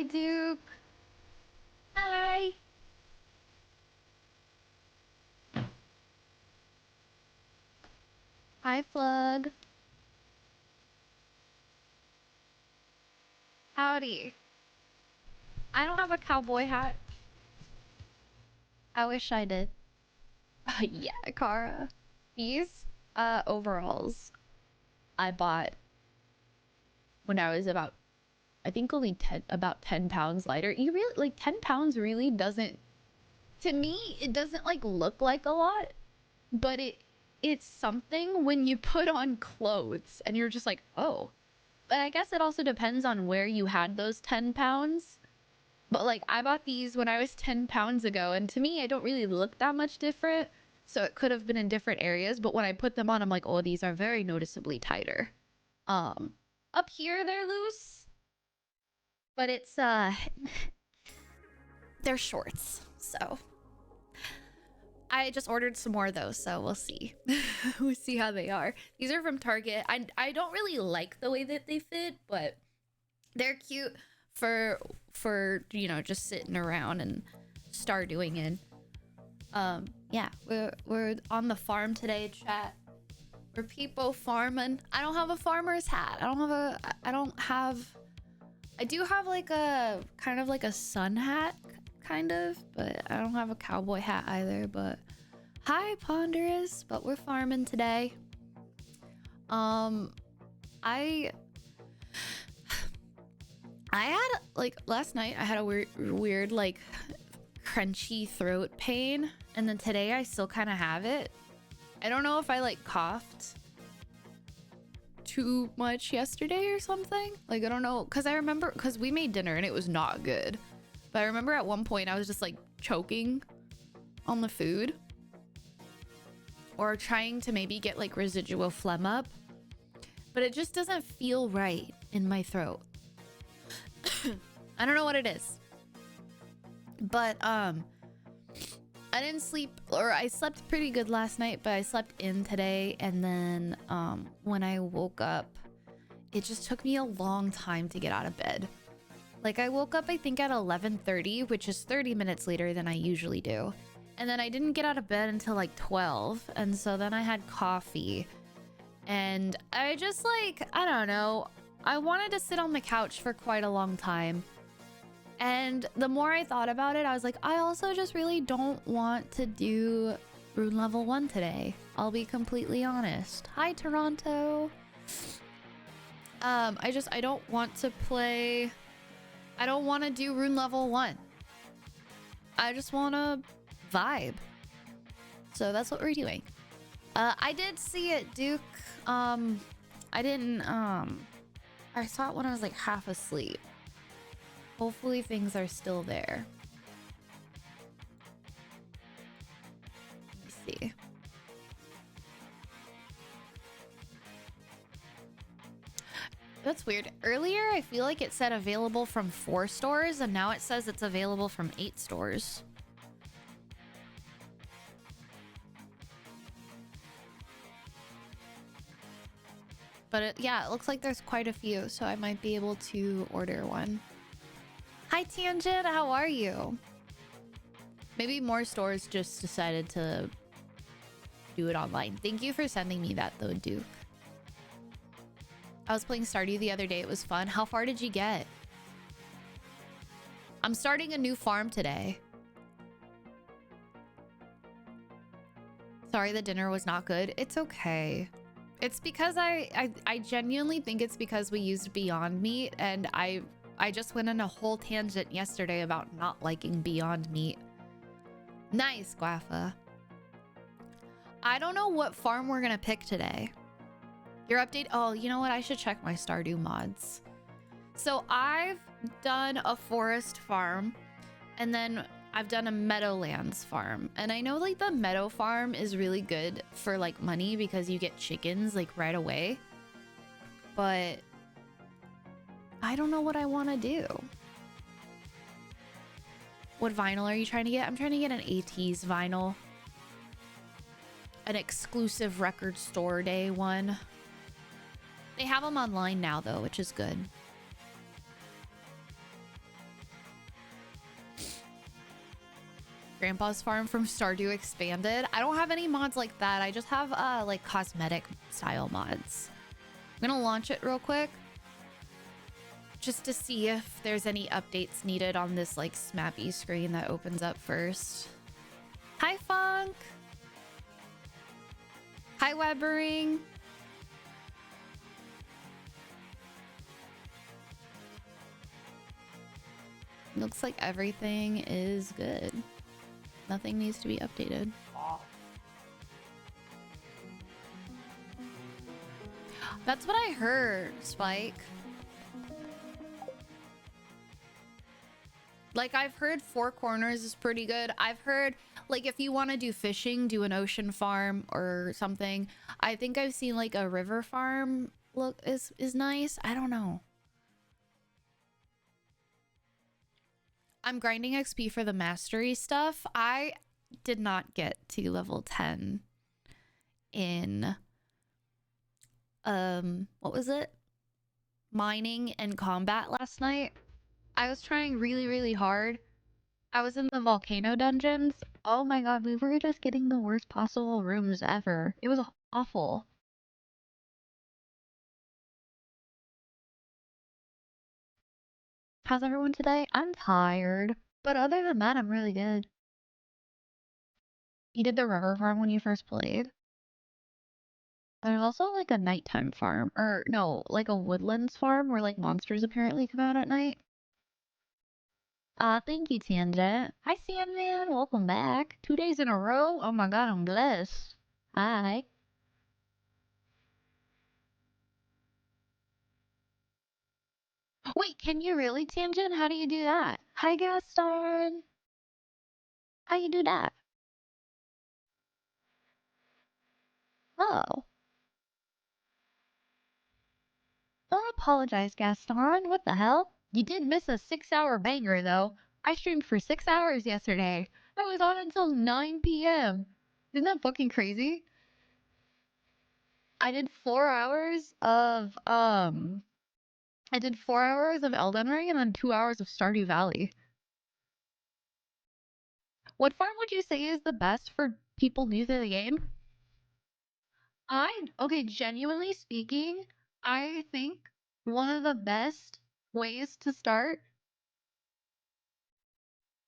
Hi, Duke. Hi. Hi, Plug. Howdy. I don't have a cowboy hat. I wish I did. Yeah, Kara. These overalls I bought when I was about, I think only 10 pounds lighter. You really, like, 10 pounds really doesn't, to me, it doesn't like look like a lot, but it's something when you put on clothes and you're just like, oh. But I guess it also depends on where you had those 10 pounds. But like, I bought these when I was 10 pounds ago, and to me, I don't really look that much different. So it could have been in different areas, but when I put them on, I'm like, oh, these are very noticeably tighter. Um, Up here, they're loose, but it's, they're shorts. So I just ordered some more of those, so we'll see. We'll see how they are. These are from Target. I don't really like the way that they fit, but they're cute for you know, just sitting around and start doing it. Yeah, we're on the farm today, chat. We're people farming. I don't have a farmer's hat. I do have like a kind of like a sun hat kind of, but I don't have a cowboy hat either. But hi, Ponderous. But we're farming today. I had like last night I had a weird like crunchy throat pain, and then today I still kind of have it. I don't know if I like coughed too much yesterday or something. Like, I don't know, because I remember, because we made dinner and it was not good. But I remember at one point I was just like choking on the food, or trying to maybe get like residual phlegm up, but it just doesn't feel right in my throat. I don't know what it is. But I didn't sleep, or I slept pretty good last night, but I slept in today, and then when I woke up, it just took me a long time to get out of bed. Like, I woke up I think at 11:30, which is 30 minutes later than I usually do. And then I didn't get out of bed until like 12, and so then I had coffee. And I just like, I don't know, I wanted to sit on the couch for quite a long time. And the more I thought about it, I was like, I also just really don't want to do Rune Level 1 today. I'll be completely honest. Hi, Toronto. I don't want to play. I don't want to do Rune Level 1. I just want to vibe. So that's what we're doing. I did see it, Duke. I didn't, I saw it when I was like half asleep. Hopefully things are still there. Let me see. That's weird. Earlier, I feel like it said available from 4 stores, and now it says it's available from 8 stores. But yeah, it looks like there's quite a few, so I might be able to order one. Hi, Tangent. How are you? Maybe more stores just decided to do it online. Thank you for sending me that, though, Duke. I was playing Stardew the other day. It was fun. How far did you get? I'm starting a new farm today. Sorry the dinner was not good. It's okay. It's because I genuinely think it's because we used Beyond Meat, and I just went on a whole tangent yesterday about not liking Beyond Meat. Nice, Guafa. I don't know what farm we're gonna pick today. Your update? Oh, you know what? I should check my Stardew mods. So I've done a forest farm, and then I've done a Meadowlands farm. And I know like the Meadow farm is really good for like money because you get chickens like right away. But I don't know what I want to do. What vinyl are you trying to get? I'm trying to get an ATEEZ vinyl. An exclusive record store day one. They have them online now though, which is good. Grandpa's farm from Stardew Expanded. I don't have any mods like that. I just have like cosmetic style mods. I'm gonna launch it real quick just to see if there's any updates needed on this like smappy screen that opens up first. Hi Funk. Hi Webbering. Looks like everything is good. Nothing needs to be updated. That's what I heard, Spike. Like, I've heard Four Corners is pretty good. I've heard, like, if you want to do fishing, do an ocean farm or something. I think I've seen, like, a river farm look is nice. I don't know. I'm grinding XP for the mastery stuff. I did not get to level 10 in what was it? Mining and combat last night. I was trying really, really hard. I was in the volcano dungeons. Oh my god, we were just getting the worst possible rooms ever. It was awful. How's everyone today? I'm tired. But other than that, I'm really good. You did the river farm when you first played? There's also like a nighttime farm. Or no, like a woodlands farm where like monsters apparently come out at night. Thank you, Tangent. Hi, Sandman. Welcome back. 2 days in a row? Oh my god, I'm blessed. Hi. Wait, can you really, Tangent? How do you do that? Hi, Gaston. How you do that? Oh. Don't apologize, Gaston. What the hell? You did miss a 6-hour banger, though. I streamed for 6 hours yesterday. I was on until 9 p.m. Isn't that fucking crazy? I did 4 hours of, I did 4 hours of Elden Ring and then 2 hours of Stardew Valley. What farm would you say is the best for people new to the game? Okay, genuinely speaking, I think one of the best ways to start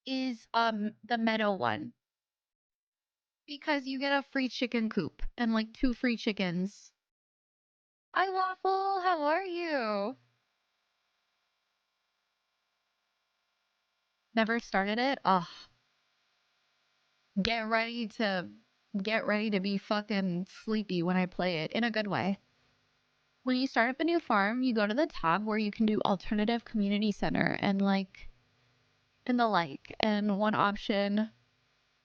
is the meadow one because you get a free chicken coop and like 2 free chickens. Hi Waffle, how are you? Never started it? Ugh, get ready to get ready to be fucking sleepy when I play it in a good way. When you start up a new farm, you go to the tab where you can do alternative community center and like and the like and one option.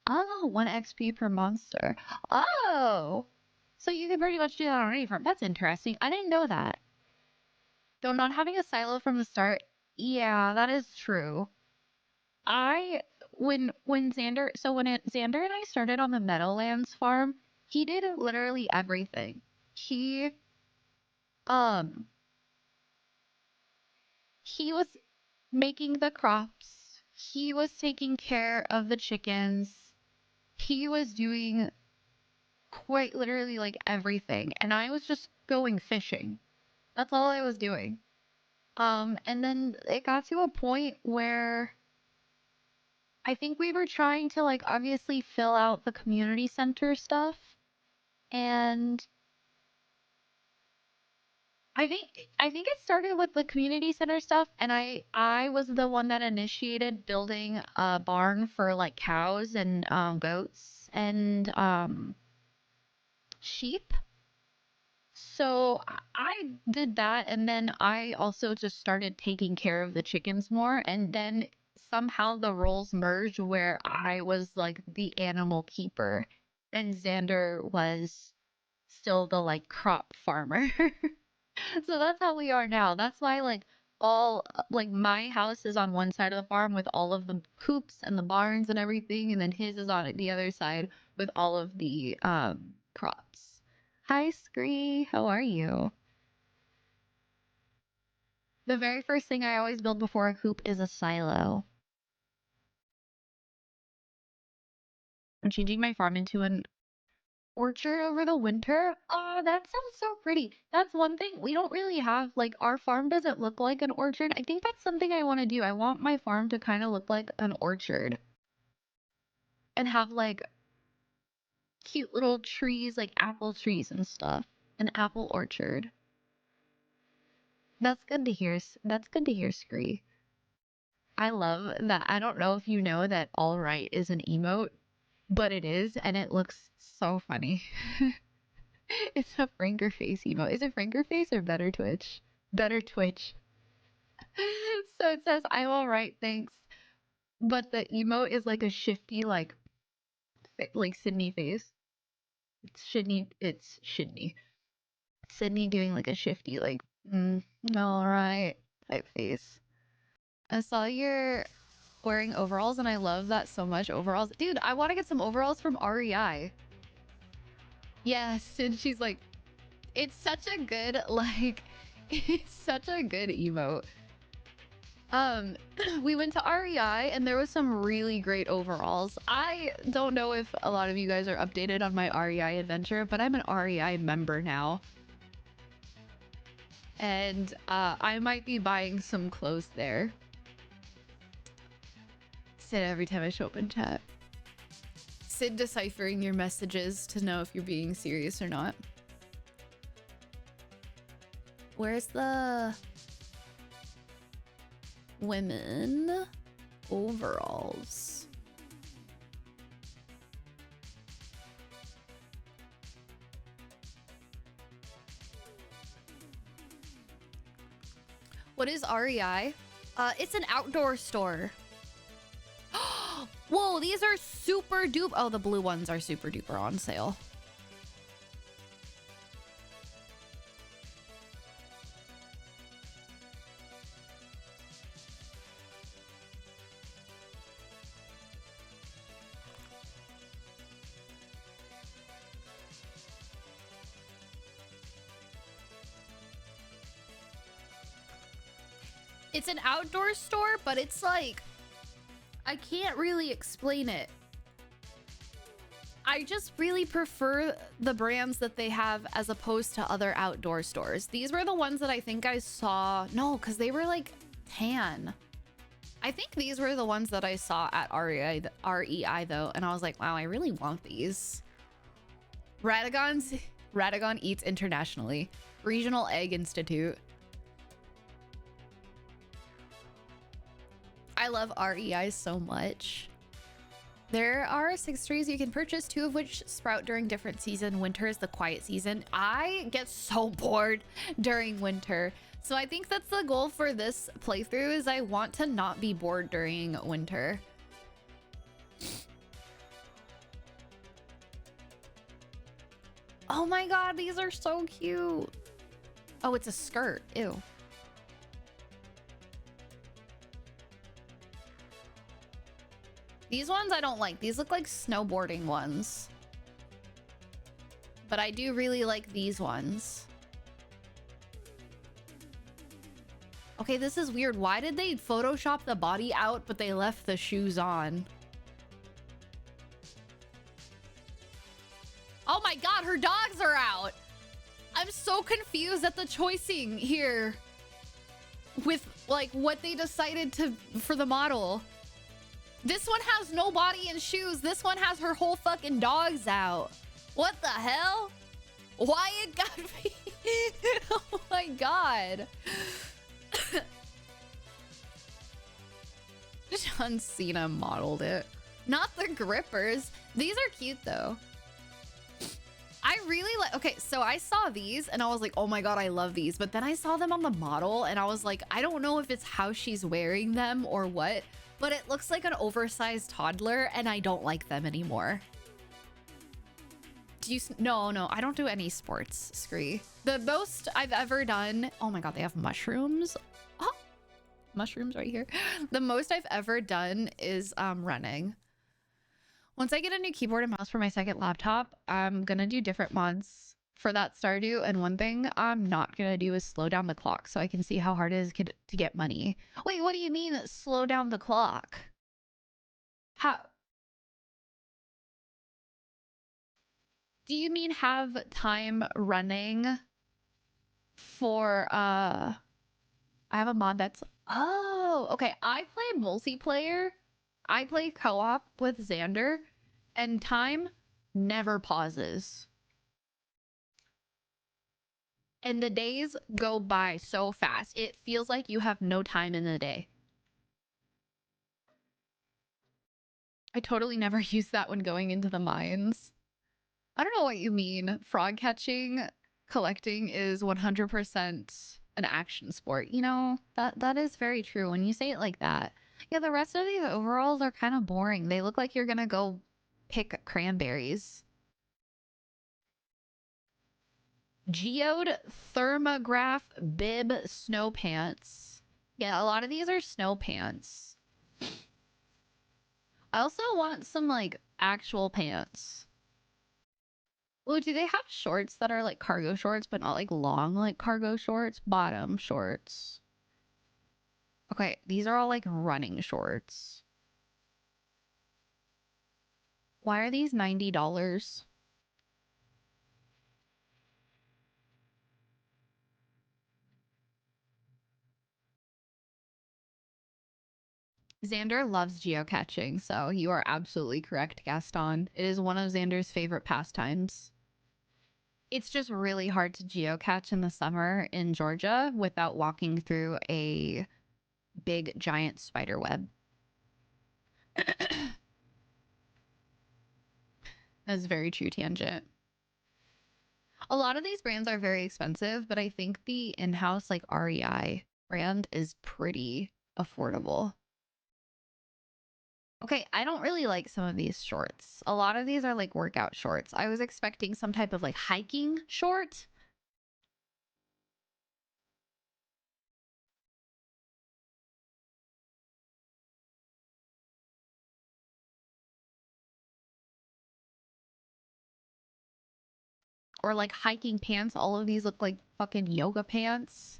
Oh, 1 XP per monster. Oh, so you can pretty much do that on any farm. That's interesting. I didn't know that. Though not having a silo from the start, yeah, that is true. I when Xander so when it, Xander and I started on the Meadowlands farm, he did literally everything. He um he was making the crops. He was taking care of the chickens. He was doing quite literally like everything, and I was just going fishing. That's all I was doing. And then it got to a point where I think we were trying to like obviously fill out the community center stuff, and I think it started with the community center stuff, and I was the one that initiated building a barn for like cows and goats and sheep. So I did that, and then I also just started taking care of the chickens more, and then somehow the roles merged where I was like the animal keeper, and Xander was still the like crop farmer. So that's how we are now. That's why like all like my house is on one side of the farm with all of the coops and the barns and everything, and then his is on the other side with all of the crops. Hi Scree, how are you? The very first thing I always build before a coop is a silo. I'm changing my farm into an orchard over the winter. Oh, that sounds so pretty. That's one thing we don't really have. Like, our farm doesn't look like an orchard. I think that's something I want to do. I want my farm to kind of look like an orchard and have like cute little trees, like apple trees and stuff. An apple orchard. That's good to hear. That's good to hear, Scree. I love that. I don't know if you know that all right is an emote, but it is, and it looks so funny. It's a Franker face emote. Is it Franker face or Better Twitch? Better Twitch. So it says, I'm all right, thanks. But the emote is like a shifty, like Sydney face. It's Sydney. Sydney doing like a shifty, like, all right type face. I saw you're wearing overalls and I love that so much. Overalls. Dude, I want to get some overalls from REI. Yes, and she's like, it's such a good, like, it's such a good emote. We went to REI and there was some really great overalls. I don't know if a lot of you guys are updated on my REI adventure, but I'm an REI member now. And I might be buying some clothes there. Sid every time I show up in chat. Sid deciphering your messages to know if you're being serious or not. Where's the women overalls? What is REI? It's an outdoor store. Whoa, these are super duper. Oh, the blue ones are super duper on sale. It's an outdoor store, but it's like, I can't really explain it. I just really prefer the brands that they have as opposed to other outdoor stores. These were the ones that I think I saw. No, because they were like tan. I think these were the ones that I saw at REI though. And I was like, wow, I really want these. Radagon eats internationally. Regional Egg Institute. I love REI so much. There are 6 trees you can purchase, 2 of which sprout during different season. Winter is the quiet season. I get so bored during winter. So I think that's the goal for this playthrough is I want to not be bored during winter. Oh my god, these are so cute. Oh, it's a skirt. Ew. These ones I don't like. These look like snowboarding ones. But I do really like these ones. Okay, this is weird. Why did they Photoshop the body out, but they left the shoes on? Oh my god, her dogs are out! I'm so confused at the choicing here. With, like, what they decided for the model. This one has no body and shoes. This one has her whole fucking dogs out. What the hell? Why it got me? Oh my god. John Cena modeled it. Not the grippers. These are cute though. I really like, okay, so I saw these and I was like, oh my god, I love these. But then I saw them on the model and I was like, I don't know if it's how she's wearing them or what, but it looks like an oversized toddler and I don't like them anymore. Do you, no, I don't do any sports, Scree. The most I've ever done, oh my god, they have mushrooms. Oh, mushrooms right here. The most I've ever done is running. Once I get a new keyboard and mouse for my second laptop, I'm gonna do different mods for that Stardew. And one thing I'm not gonna do is slow down the clock so I can see how hard it is to get money. Wait, what do you mean slow down the clock? How? Do you mean have time running for I have a mod that's oh, okay. I play multiplayer. I play co-op with Xander, and time never pauses. And the days go by so fast. It feels like you have no time in the day. I totally never use that when going into the mines. I don't know what you mean. Frog catching, collecting is 100% an action sport. You know, that is very true when you say it like that. Yeah, the rest of these overalls are kind of boring. They look like you're gonna go pick cranberries. Geode thermograph bib snow pants. Yeah, a lot of these are snow pants. I also want some like actual pants. Well, do they have shorts that are like cargo shorts, but not like long, like cargo shorts? Bottom shorts. Okay, these are all like running shorts. Why are these $90? Xander loves geocaching, so you are absolutely correct, Gaston. It is one of Xander's favorite pastimes. It's just really hard to geocache in the summer in Georgia without walking through a big giant spider web. That's very true, Tangent. A lot of these brands are very expensive, but I think the in-house like REI brand is pretty affordable. Okay, I don't really like some of these shorts. A lot of these are like workout shorts. I was expecting some type of like hiking short. Or like hiking pants. All of these look like fucking yoga pants.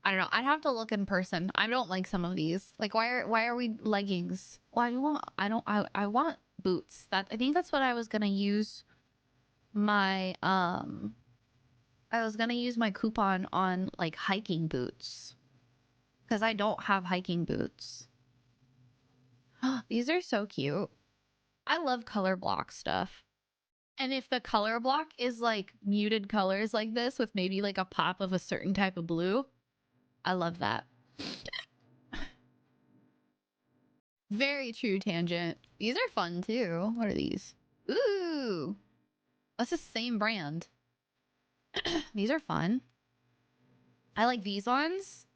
I don't know. I'd have to look in person. I don't like some of these. Like why are we leggings? Why do you want I want boots. That I think that's what I was gonna use my I was gonna use my coupon on like hiking boots. Because I don't have hiking boots. These are so cute. I love color block stuff. And if the color block is like muted colors like this with maybe like a pop of a certain type of blue, I love that. Very true, Tangent. These are fun too. What are these? Ooh, that's the same brand. These are fun. I like these ones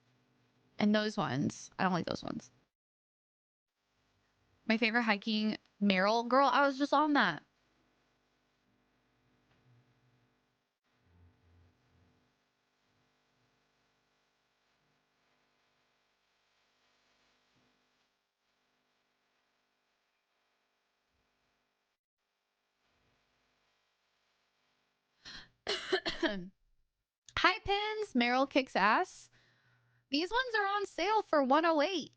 and those ones. I don't like those ones. My favorite hiking, Meryl. Girl, I was just on that. Hi, Pins. Meryl kicks ass. These ones are on sale for 108.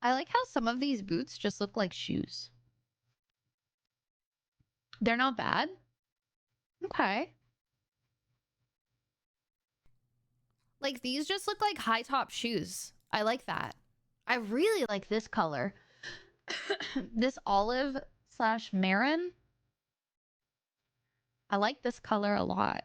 I like how some of these boots just look like shoes. They're not bad. Okay. Like these just look like high top shoes. I like that. I really like this color. This olive slash marin. I like this color a lot.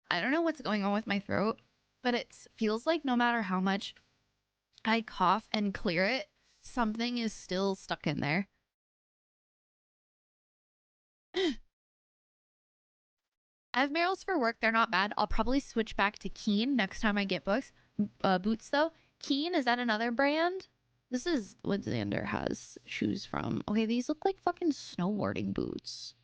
I don't know what's going on with my throat, but it feels like no matter how much I cough and clear it, something is still stuck in there. I have Merrell's for work. They're not bad. I'll probably switch back to Keen next time I get books. Boots though. Keen, is that another brand? This is what Xander has shoes from. Okay, these look like fucking snowboarding boots.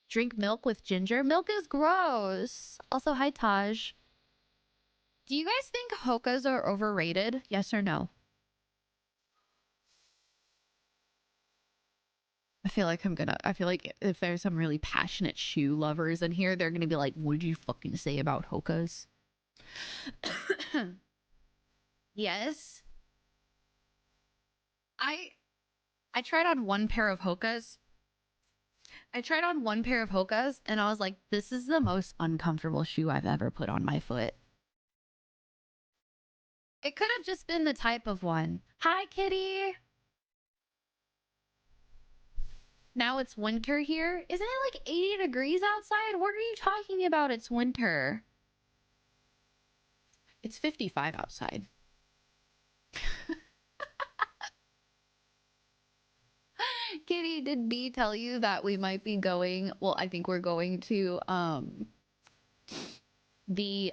Drink milk with ginger. Milk is gross. Also, hi Taj. Do you guys think Hokas are overrated? Yes or no? I feel like if there's some really passionate shoe lovers in here, they're gonna be like, what did you fucking say about Hokas? Yes. I I tried on one pair of Hokas. I tried on one pair of Hokas and I was like, this is the most uncomfortable shoe I've ever put on my foot. It could have just been the type of one. Hi, kitty. Now it's winter here. Isn't it like 80 degrees outside? What are you talking about? It's winter. It's 55 outside. Kitty, did B tell you that we might be going? Well, I think we're going to the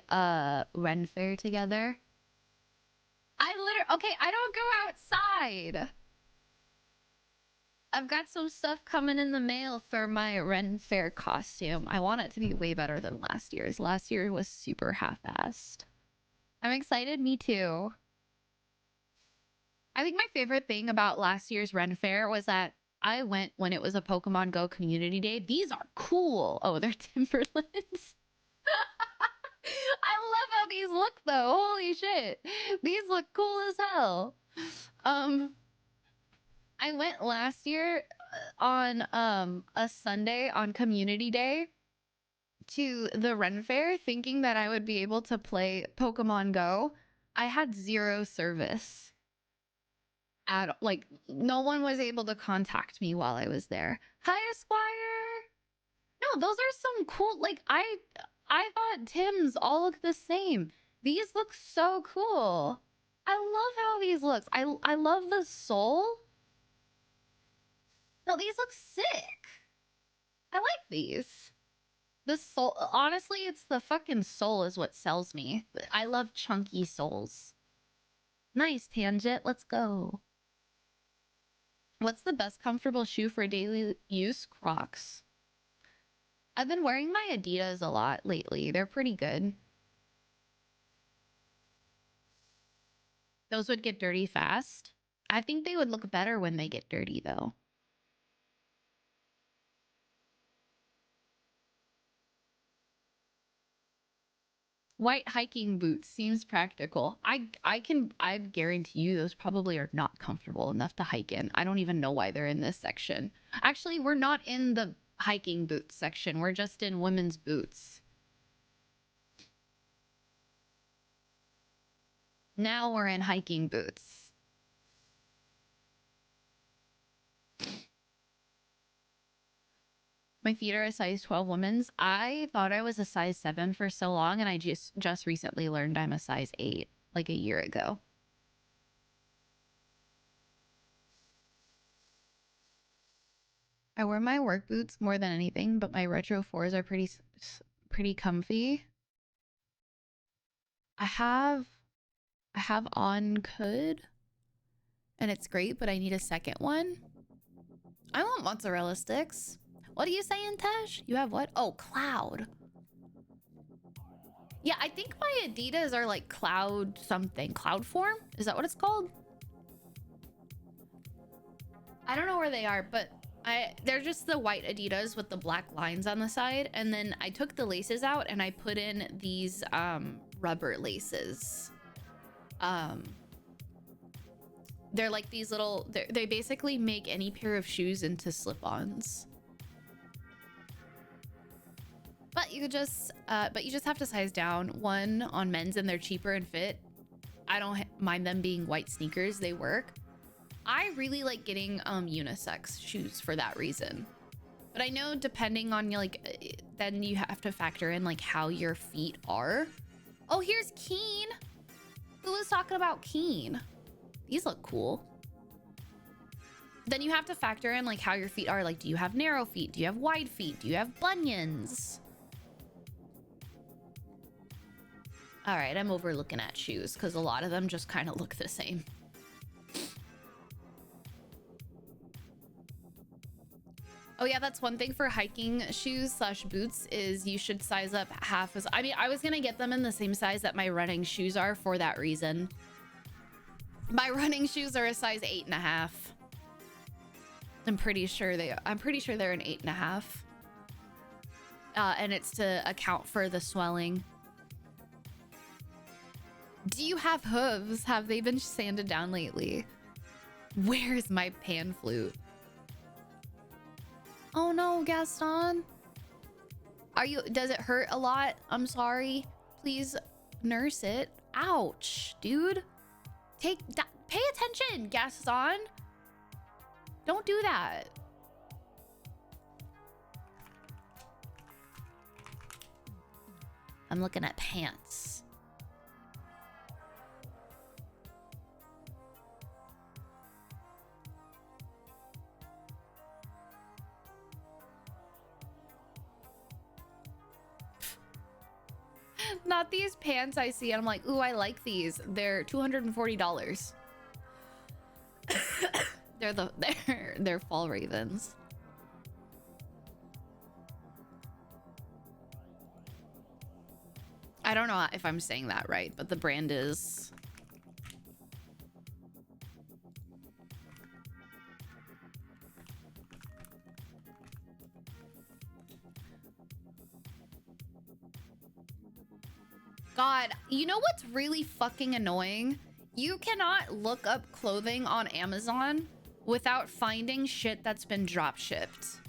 Ren Fair together. Okay, I don't go outside. I've got some stuff coming in the mail for my Ren Fair costume. I want it to be way better than last year's. Last year was super half-assed. I'm excited, me too. I think my favorite thing about last year's Ren Fair was that I went when it was a Pokemon Go community day. These are cool. Oh, they're Timberlands. I love how these look though. Holy shit. These look cool as hell. I went last year on a Sunday on community day to the Ren Fair thinking that I would be able to play Pokemon Go. I had zero service. At like no one was able to contact me while I was there. Hi Esquire. No, those are some cool like I thought Tim's all look the same. These look so cool. I love how these looks. I love the soul. No, these look sick. I like these. The soul, honestly, it's the fucking soul is what sells me. I love chunky souls. Nice tangent. Let's go. What's the best comfortable shoe for daily use? Crocs. I've been wearing my Adidas a lot lately. They're pretty good. Those would get dirty fast. I think they would look better when they get dirty, though. White hiking boots seems practical. I guarantee you those probably are not comfortable enough to hike in. I don't even know why they're in this section. Actually, we're not in the hiking boots section. We're just in women's boots. Now we're in hiking boots. My feet are a size 12 women's. I thought I was a size 7 for so long, and I just recently learned I'm a size 8, like a year ago. I wear my work boots more than anything, but my Retro 4s are pretty comfy. I have on Could, and it's great, but I need a second one. I want mozzarella sticks. What are you saying, Tash? You have what? Oh, Cloud. Yeah, I think my Adidas are like Cloud something. Cloud Form? Is that what it's called? I don't know where they are, but they're just the white Adidas with the black lines on the side. And then I took the laces out and I put in these rubber laces. They're like these little, they basically make any pair of shoes into slip-ons. But you just have to size down. One on men's and they're cheaper and fit. I don't mind them being white sneakers. They work. I really like getting unisex shoes for that reason. But I know depending on like, then you have to factor in like how your feet are. Oh, here's Keen. Who was talking about Keen? These look cool. Then you have to factor in like how your feet are. Like, do you have narrow feet? Do you have wide feet? Do you have bunions? All right, I'm over looking at shoes because a lot of them just kind of look the same. Oh yeah, that's one thing for hiking shoes slash boots is you should size up half as, I mean, I was gonna get them in the same size that my running shoes are for that reason. My running shoes are a size 8.5. I'm pretty sure they're an 8.5. And it's to account for the swelling. Do you have hooves? Have they been sanded down lately? Where's my pan flute? Oh no, Gaston. Does it hurt a lot? I'm sorry. Please nurse it. Ouch, dude. Pay attention, Gaston. Don't do that. I'm looking at pants. Not these pants I see. And I'm like, ooh, I like these. They're $240. they're fall ravens. I don't know if I'm saying that right, but the brand is. God, you know what's really fucking annoying? You cannot look up clothing on Amazon without finding shit that's been drop shipped.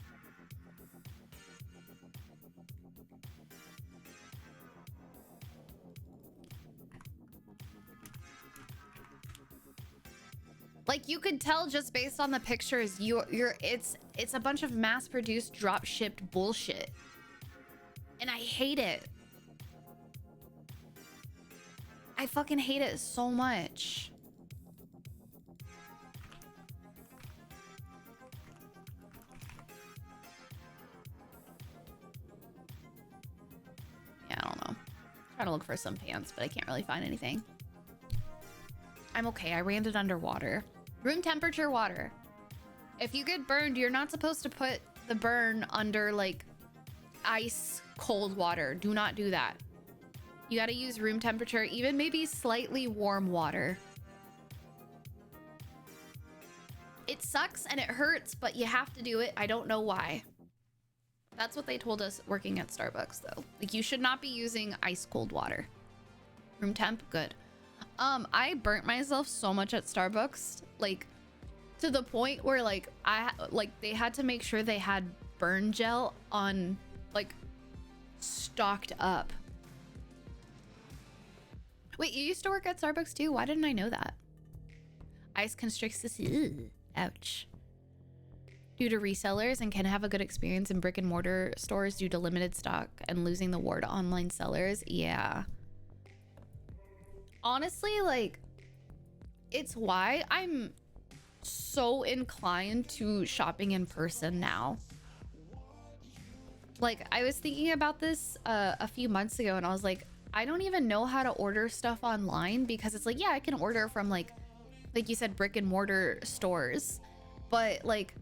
Like, you could tell just based on the pictures, it's a bunch of mass-produced drop shipped bullshit. And I hate it. I fucking hate it so much. Yeah, I don't know. Trying to look for some pants, but I can't really find anything. I'm okay. I ran it underwater. Room temperature water. If you get burned, you're not supposed to put the burn under like ice cold water. Do not do that. You got to use room temperature, even maybe slightly warm water. It sucks and it hurts, but you have to do it. I don't know why. That's what they told us working at Starbucks though. Like, you should not be using ice cold water. Room temp, good. I burnt myself so much at Starbucks, like to the point where like they had to make sure they had burn gel on, like, stocked up. Wait, you used to work at Starbucks too? Why didn't I know that? Ice constricts the sea. Ouch. Due to resellers and can have a good experience in brick and mortar stores due to limited stock and losing the war to online sellers. Yeah. Honestly, like, it's why I'm so inclined to shopping in person now. Like, I was thinking about this a few months ago and I was like, I don't even know how to order stuff online because it's like, yeah, I can order from like you said, brick and mortar stores, but like,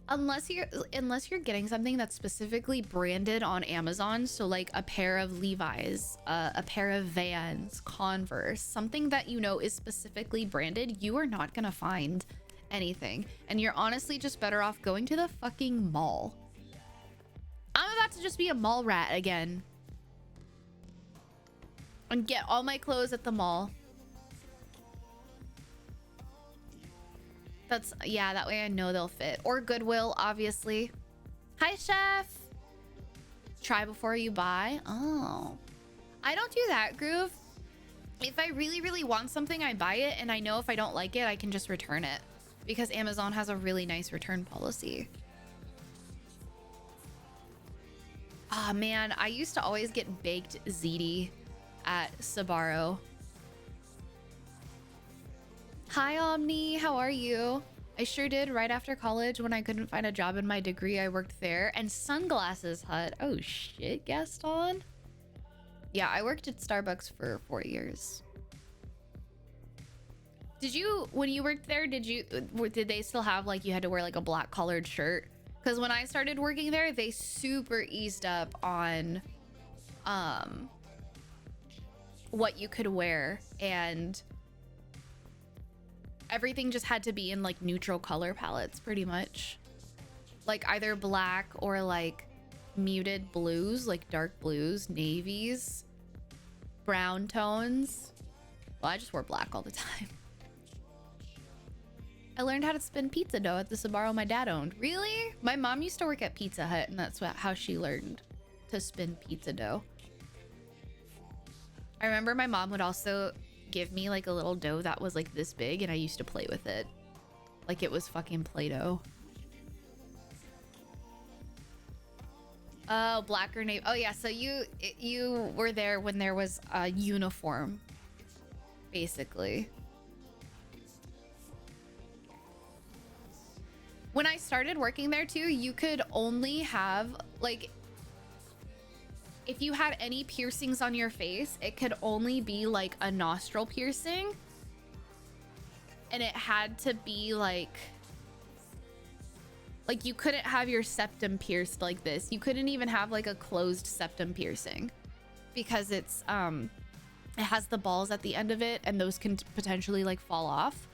unless you're getting something that's specifically branded on Amazon, so like a pair of Levi's, a pair of Vans, Converse, something that you know is specifically branded, you are not gonna find anything, and you're honestly just better off going to the fucking mall. I'm about to just be a mall rat again and get all my clothes at the mall. That's, yeah, that way I know they'll fit. Or Goodwill, obviously. Hi, chef. Try before you buy. Oh, I don't do that, Groove. If I really, really want something, I buy it, and I know if I don't like it, I can just return it because Amazon has a really nice return policy. Ah, man, I used to always get baked ziti at Sbarro. Hi, Omni. How are you? I sure did. Right after college, when I couldn't find a job in my degree, I worked there. And Sunglasses Hut. Oh, shit, Gaston. Yeah, I worked at Starbucks for 4 years. Did you, when you worked there, did they still have like you had to wear like a black collared shirt? Because when I started working there, they super eased up on what you could wear, and everything just had to be in like neutral color palettes pretty much. Like either black or like muted blues, like dark blues, navies, brown tones. Well, I just wore black all the time. I learned how to spin pizza dough at the Sbarro my dad owned. Really? My mom used to work at Pizza Hut, and that's how she learned to spin pizza dough. I remember my mom would also give me like a little dough that was like this big, and I used to play with it like it was fucking Play-Doh. Oh, black or navy. Oh yeah, so you were there when there was a uniform, basically. When I started working there too, you could only have like, if you had any piercings on your face, it could only be like a nostril piercing, and it had to be like you couldn't have your septum pierced like this. You couldn't even have like a closed septum piercing, because it's it has the balls at the end of it, and those can potentially like fall off.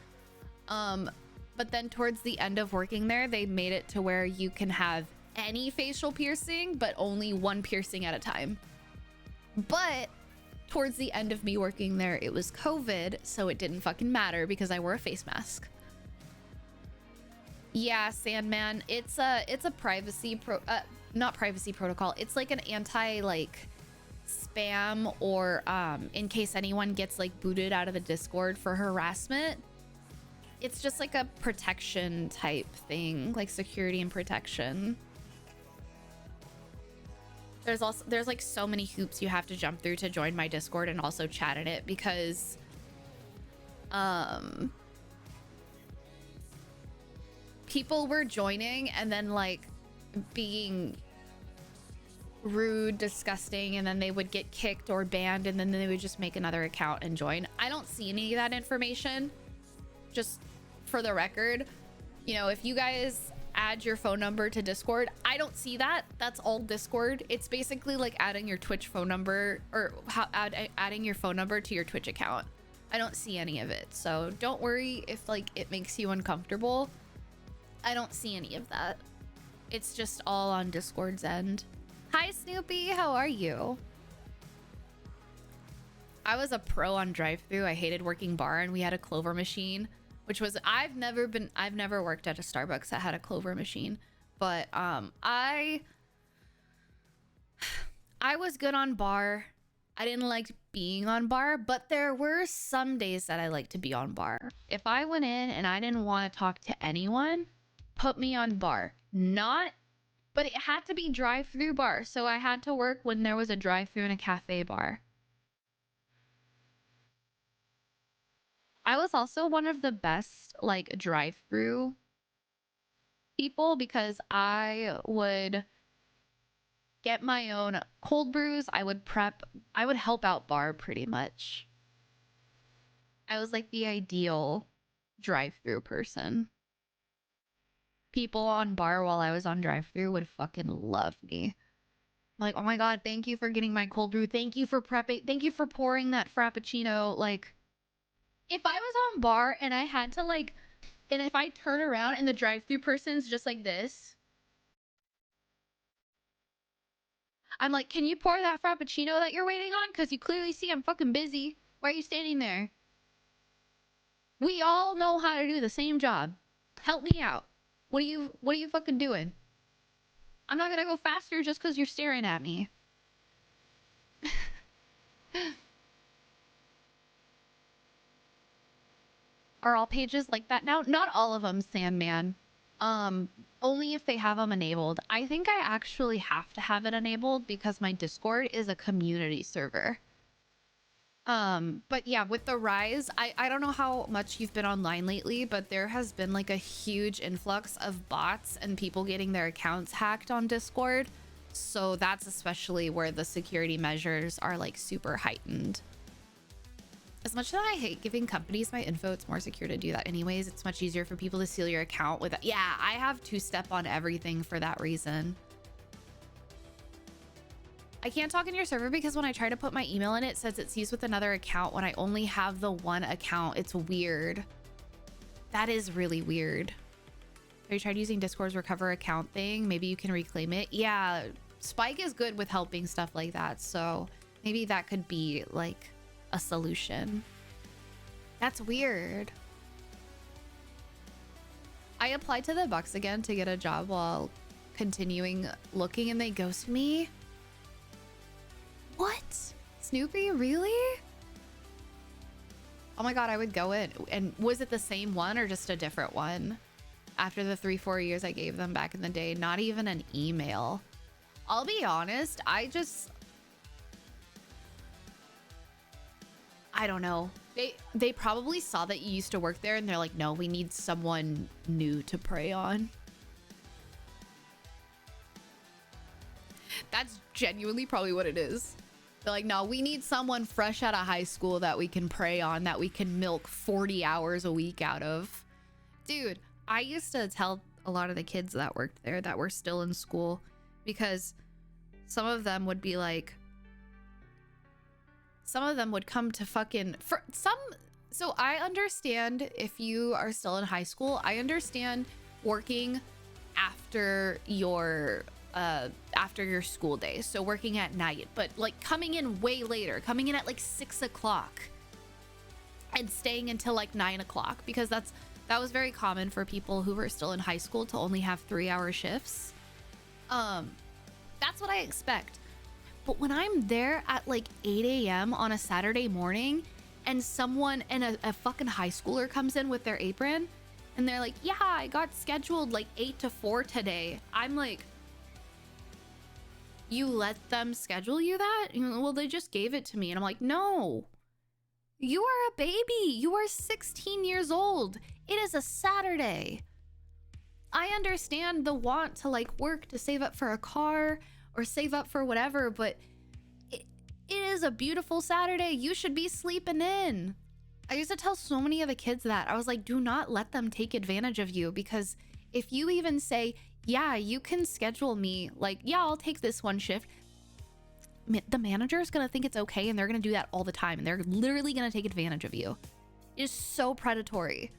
But then towards the end of working there, they made it to where you can have any facial piercing, but only one piercing at a time. But towards the end of me working there, it was COVID, so it didn't fucking matter because I wore a face mask. Yeah, Sandman, it's a privacy not privacy protocol. It's like an anti like spam, or in case anyone gets like booted out of the Discord for harassment. It's just like a protection type thing, like security and protection. There's like so many hoops you have to jump through to join my Discord and also chat in it, because people were joining and then like being rude, disgusting, and then they would get kicked or banned, and then they would just make another account and join. I don't see any of that information. Just for the record, you know, if you guys add your phone number to Discord, I don't see that. That's all Discord. It's basically like adding your Twitch phone number, or adding your phone number to your Twitch account. I don't see any of it, so don't worry if like it makes you uncomfortable. I don't see any of that. It's just all on Discord's end. Hi Snoopy, how are you? I was a pro on drive-thru. I hated working bar, and we had a Clover machine, which was, I've never worked at a Starbucks that had a Clover machine, but I was good on bar. I didn't like being on bar, but there were some days that I liked to be on bar. If I went in and I didn't want to talk to anyone, put me on bar. But it had to be drive-thru bar, so I had to work when there was a drive-thru and a cafe bar. I was also one of the best like drive-thru people, because I would get my own cold brews. I would help out bar pretty much. I was like the ideal drive-thru person. People on bar while I was on drive-thru would fucking love me. Like, oh my god, thank you for getting my cold brew. Thank you for prepping. Thank you for pouring that frappuccino. Like, if I was on bar and I had to like, and if I turn around and the drive-thru person's just like this, I'm like, can you pour that frappuccino that you're waiting on? Because you clearly see I'm fucking busy. Why are you standing there? We all know how to do the same job. Help me out. What are you fucking doing? I'm not gonna go faster just because you're staring at me. Are all pages like that now? Not all of them, Sandman. Only if they have them enabled. I think I actually have to have it enabled because my Discord is a community server. But yeah, with the rise, I don't know how much you've been online lately, but there has been like a huge influx of bots and people getting their accounts hacked on Discord. So that's especially where the security measures are like super heightened. As much as I hate giving companies my info, it's more secure to do that anyways. It's much easier for people to steal your account with. Yeah, I have two-step on everything for that reason. I can't talk in your server because when I try to put my email in, it says it sees with another account when I only have the one account. It's weird. That is really weird. Have you tried using Discord's recover account thing? Maybe you can reclaim it. Yeah, Spike is good with helping stuff like that. So maybe that could be like a solution. That's weird. I applied to the Bucks again to get a job while continuing looking and they ghosted me. What? Snoopy, really? Oh my god, I would go in. And was it the same one or just a different one? After the 3-4 years I gave them back in the day, not even an email. I'll be honest, I don't know. They probably saw that you used to work there and they're like, no, we need someone new to prey on. That's genuinely probably what it is. They're like, no, we need someone fresh out of high school that we can prey on, that we can milk 40 hours a week out of. Dude, I used to tell a lot of the kids that worked there that were still in school, because some of them would be like, some of them would come to fucking so I understand if you are still in high school, I understand working after your school day, so working at night, but like coming in way later, coming in at like 6 o'clock and staying until like 9 o'clock, because that was very common for people who were still in high school to only have 3-hour shifts. That's what I expect. But when I'm there at like 8 a.m. on a Saturday morning and someone and a fucking high schooler comes in with their apron and they're like, yeah, I got scheduled like 8 to 4 today. I'm like, you let them schedule you that? Well, they just gave it to me. And I'm like, no, you are a baby. You are 16 years old. It is a Saturday. I understand the want to like work to save up for a car or save up for whatever, but it is a beautiful Saturday. You should be sleeping in. I used to tell so many of the kids that. I was like, do not let them take advantage of you, because if you even say, yeah, you can schedule me, like, yeah, I'll take this one shift, the manager is gonna think it's okay, and they're gonna do that all the time, and they're literally gonna take advantage of you. It is so predatory.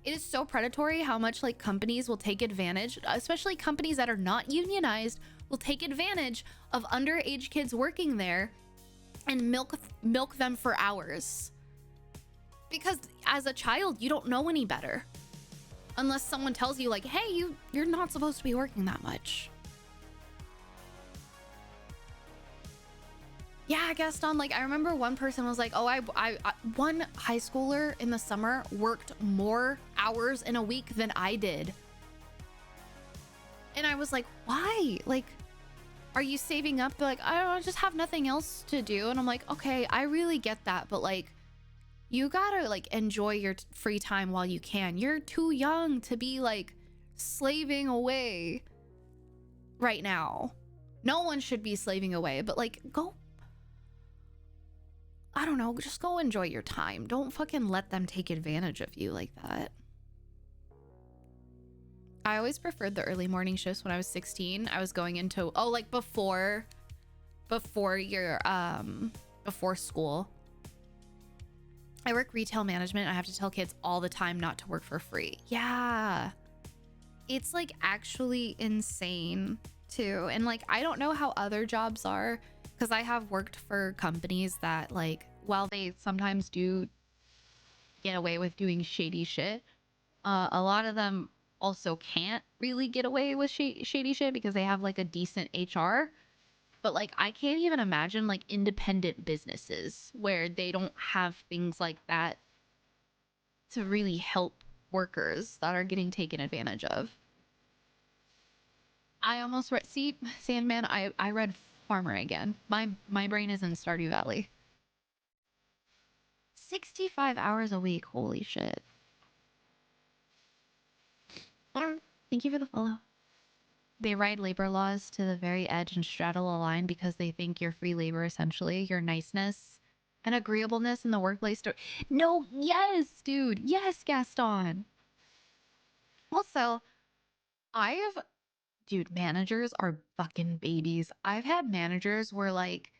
It is so predatory how much like companies will take advantage, especially companies that are not unionized, will take advantage of underage kids working there and milk them for hours. Because as a child, you don't know any better. Unless someone tells you like, hey, you're not supposed to be working that much. Yeah, Gaston, like I remember one person was like, oh, I one high schooler in the summer worked more hours in a week than I did. And I was like, why? Like, are you saving up? They're like, I don't know, just have nothing else to do. And I'm like, okay, I really get that. But like, you gotta like enjoy your free time while you can. You're too young to be like slaving away right now. No one should be slaving away, but like go, I don't know, just go enjoy your time. Don't fucking let them take advantage of you like that. I always preferred the early morning shifts when I was 16. I was going into, oh, like before your, before school. I work retail management. I have to tell kids all the time not to work for free. Yeah. It's like actually insane too. And like, I don't know how other jobs are, because I have worked for companies that like, while they sometimes do get away with doing shady shit, a lot of them also can't really get away with shady shit because they have like a decent HR. But like, I can't even imagine like independent businesses where they don't have things like that to really help workers that are getting taken advantage of. I almost read, see, Sandman, I read Farmer again. My brain is in Stardew Valley. 65 hours a week, holy shit. Thank you for the follow. They ride labor laws to the very edge and straddle a line because they think your free labor, essentially, your niceness, and agreeableness in the workplace. No, yes, dude. Yes, Gaston. Also, I've, dude, managers are fucking babies. I've had managers where like,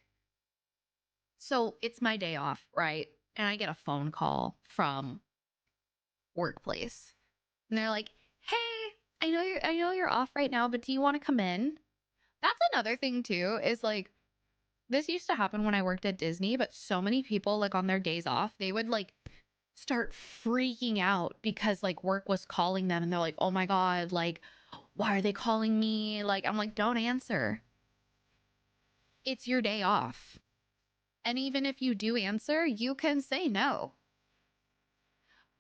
so it's my day off, right? And I get a phone call from workplace. And they're like, "Hey, I know you're off right now, but do you want to come in?" That's another thing too, is like this used to happen when I worked at Disney, but so many people like on their days off, they would like start freaking out because like work was calling them and they're like, "Oh my God, like why are they calling me?" Like I'm like, "Don't answer. It's your day off." And even if you do answer, you can say no.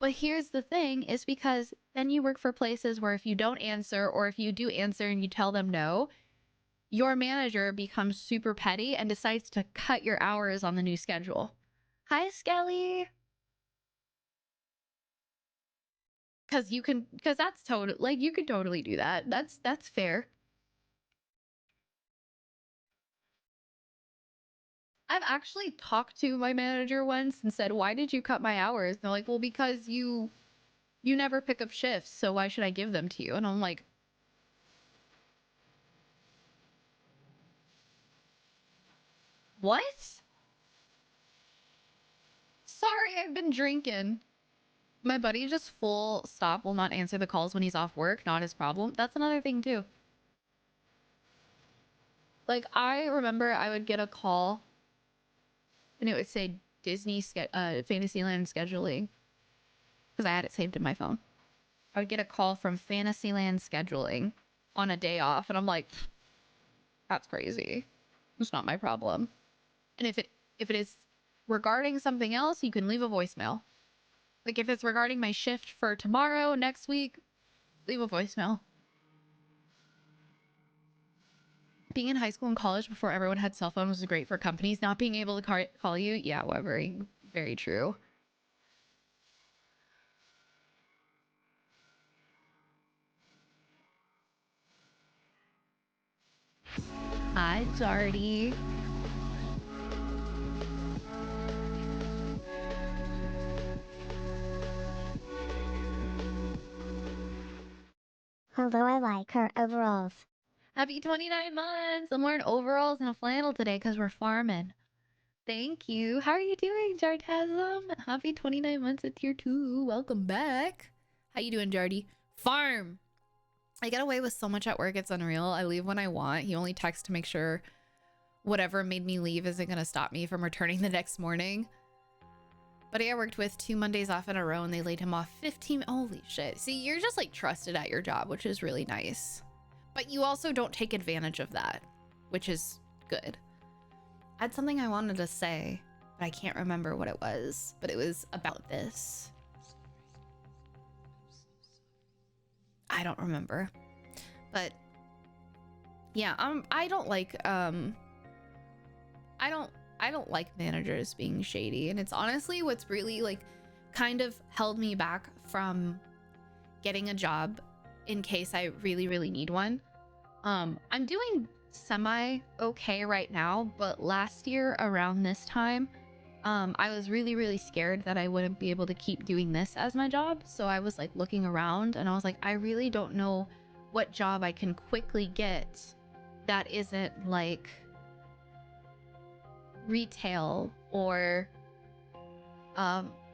But here's the thing is because then you work for places where if you don't answer or if you do answer and you tell them no, your manager becomes super petty and decides to cut your hours on the new schedule. Hi, Skelly. Because that's totally, like, you can totally do that. That's fair. I've actually talked to my manager once and said, "Why did you cut my hours?" And they're like, "Well, because you never pick up shifts, so why should I give them to you?" And I'm like, "What? Sorry, I've been drinking." My buddy just full stop will not answer the calls when he's off work. Not his problem. That's another thing too. Like I remember I would get a call and it would say Fantasyland scheduling because I had it saved in my phone. I would get a call from Fantasyland scheduling on a day off and I'm like, that's crazy. It's not my problem. And if it is regarding something else, you can leave a voicemail. Like if it's regarding my shift for tomorrow, next week, leave a voicemail. Being in high school and college before everyone had cell phones was great for companies not being able to call you. Yeah, well, very true. Hi, Jardy. Although I like her overalls. Happy 29 months. I'm wearing overalls and a flannel today because we're farming. Thank you. How are you doing, Jartasm? Happy 29 months at tier 2. Welcome back. How you doing, Jardy? Farm. I get away with so much at work, it's unreal. I leave when I want. He only texts to make sure whatever made me leave isn't going to stop me from returning the next morning. Buddy I worked with 2 Mondays off in a row and they laid him off 15. Holy shit. See, you're just like trusted at your job, which is really nice. But you also don't take advantage of that, which is good. I had something I wanted to say, but I can't remember what it was. But it was about this. I don't remember. But yeah, I don't like I don't like managers being shady, and it's honestly what's really like kind of held me back from getting a job in case I really need one. I'm doing semi okay right now, but last year around this time, I was really scared that I wouldn't be able to keep doing this as my job. So I was like looking around and I was like, I really don't know what job I can quickly get that isn't like retail or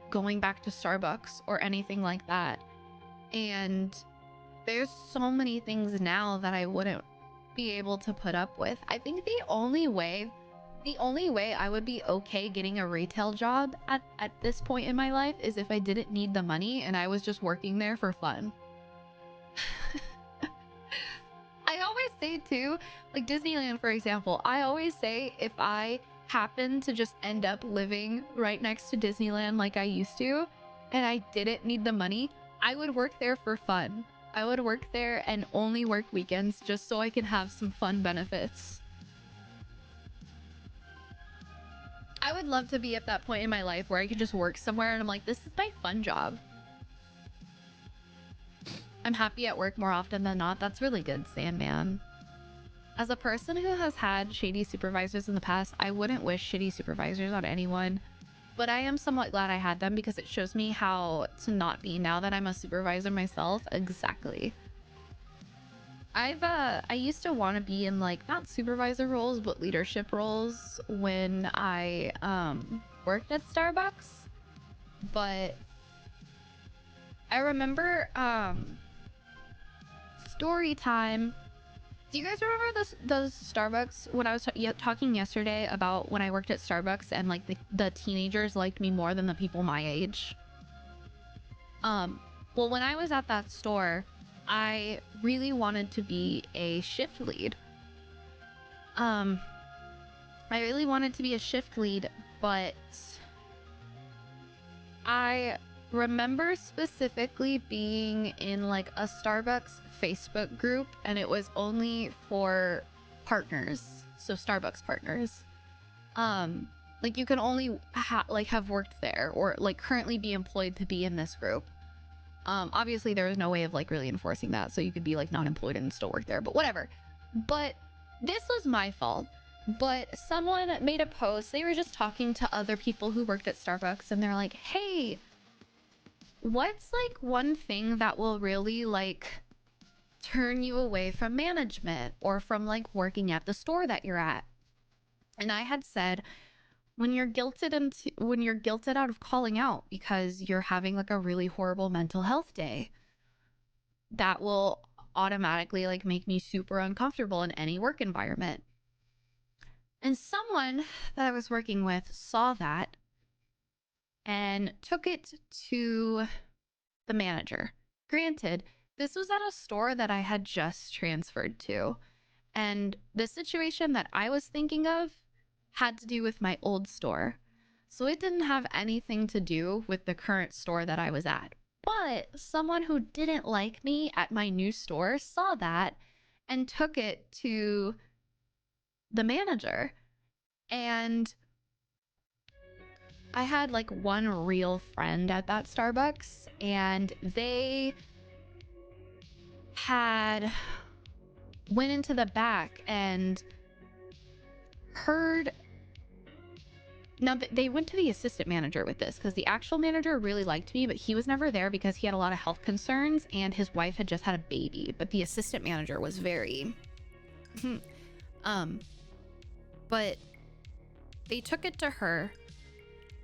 going back to Starbucks or anything like that. And there's so many things now that I wouldn't be able to put up with. I think the only way I would be okay getting a retail job at this point in my life is if I didn't need the money and I was just working there for fun. I always say too, like Disneyland, for example, I always say if I happen to just end up living right next to Disneyland like I used to, and I didn't need the money, I would work there for fun. I would work there and only work weekends just so I can have some fun benefits. I would love to be at that point in my life where I could just work somewhere and I'm like, this is my fun job. I'm happy at work more often than not. That's really good, Sandman. As a person who has had shady supervisors in the past, I wouldn't wish shitty supervisors on anyone. But I am somewhat glad I had them because it shows me how to not be now that I'm a supervisor myself. Exactly. I used to want to be in like not supervisor roles but leadership roles when I worked at Starbucks. But I remember story time. Do you guys remember those Starbucks when I was talking yesterday about when I worked at Starbucks and like the teenagers liked me more than the people my age? Well, when I was at that store, I really wanted to be a shift lead. I really wanted to be a shift lead, but I remember specifically being in like a Starbucks Facebook group, and it was only for partners, so Starbucks partners. Like you can only have worked there or like currently be employed to be in this group. Obviously there was no way of like really enforcing that, so you could be like not employed and still work there, but whatever. But this was my fault. But someone made a post. They were just talking to other people who worked at Starbucks, and they're like, hey, what's like one thing that will really like turn you away from management or from like working at the store that you're at? And I had said, when you're guilted out of calling out because you're having like a really horrible mental health day, that will automatically like make me super uncomfortable in any work environment. And someone that I was working with saw that and took it to the manager. Granted, this was at a store that I had just transferred to, and the situation that I was thinking of had to do with my old store. So it didn't have anything to do with the current store that I was at. But someone who didn't like me at my new store saw that and took it to the manager. And I had like one real friend at that Starbucks, and they had went into the back and heard. Now, they went to the assistant manager with this because the actual manager really liked me, but he was never there because he had a lot of health concerns and his wife had just had a baby. But the assistant manager was very but they took it to her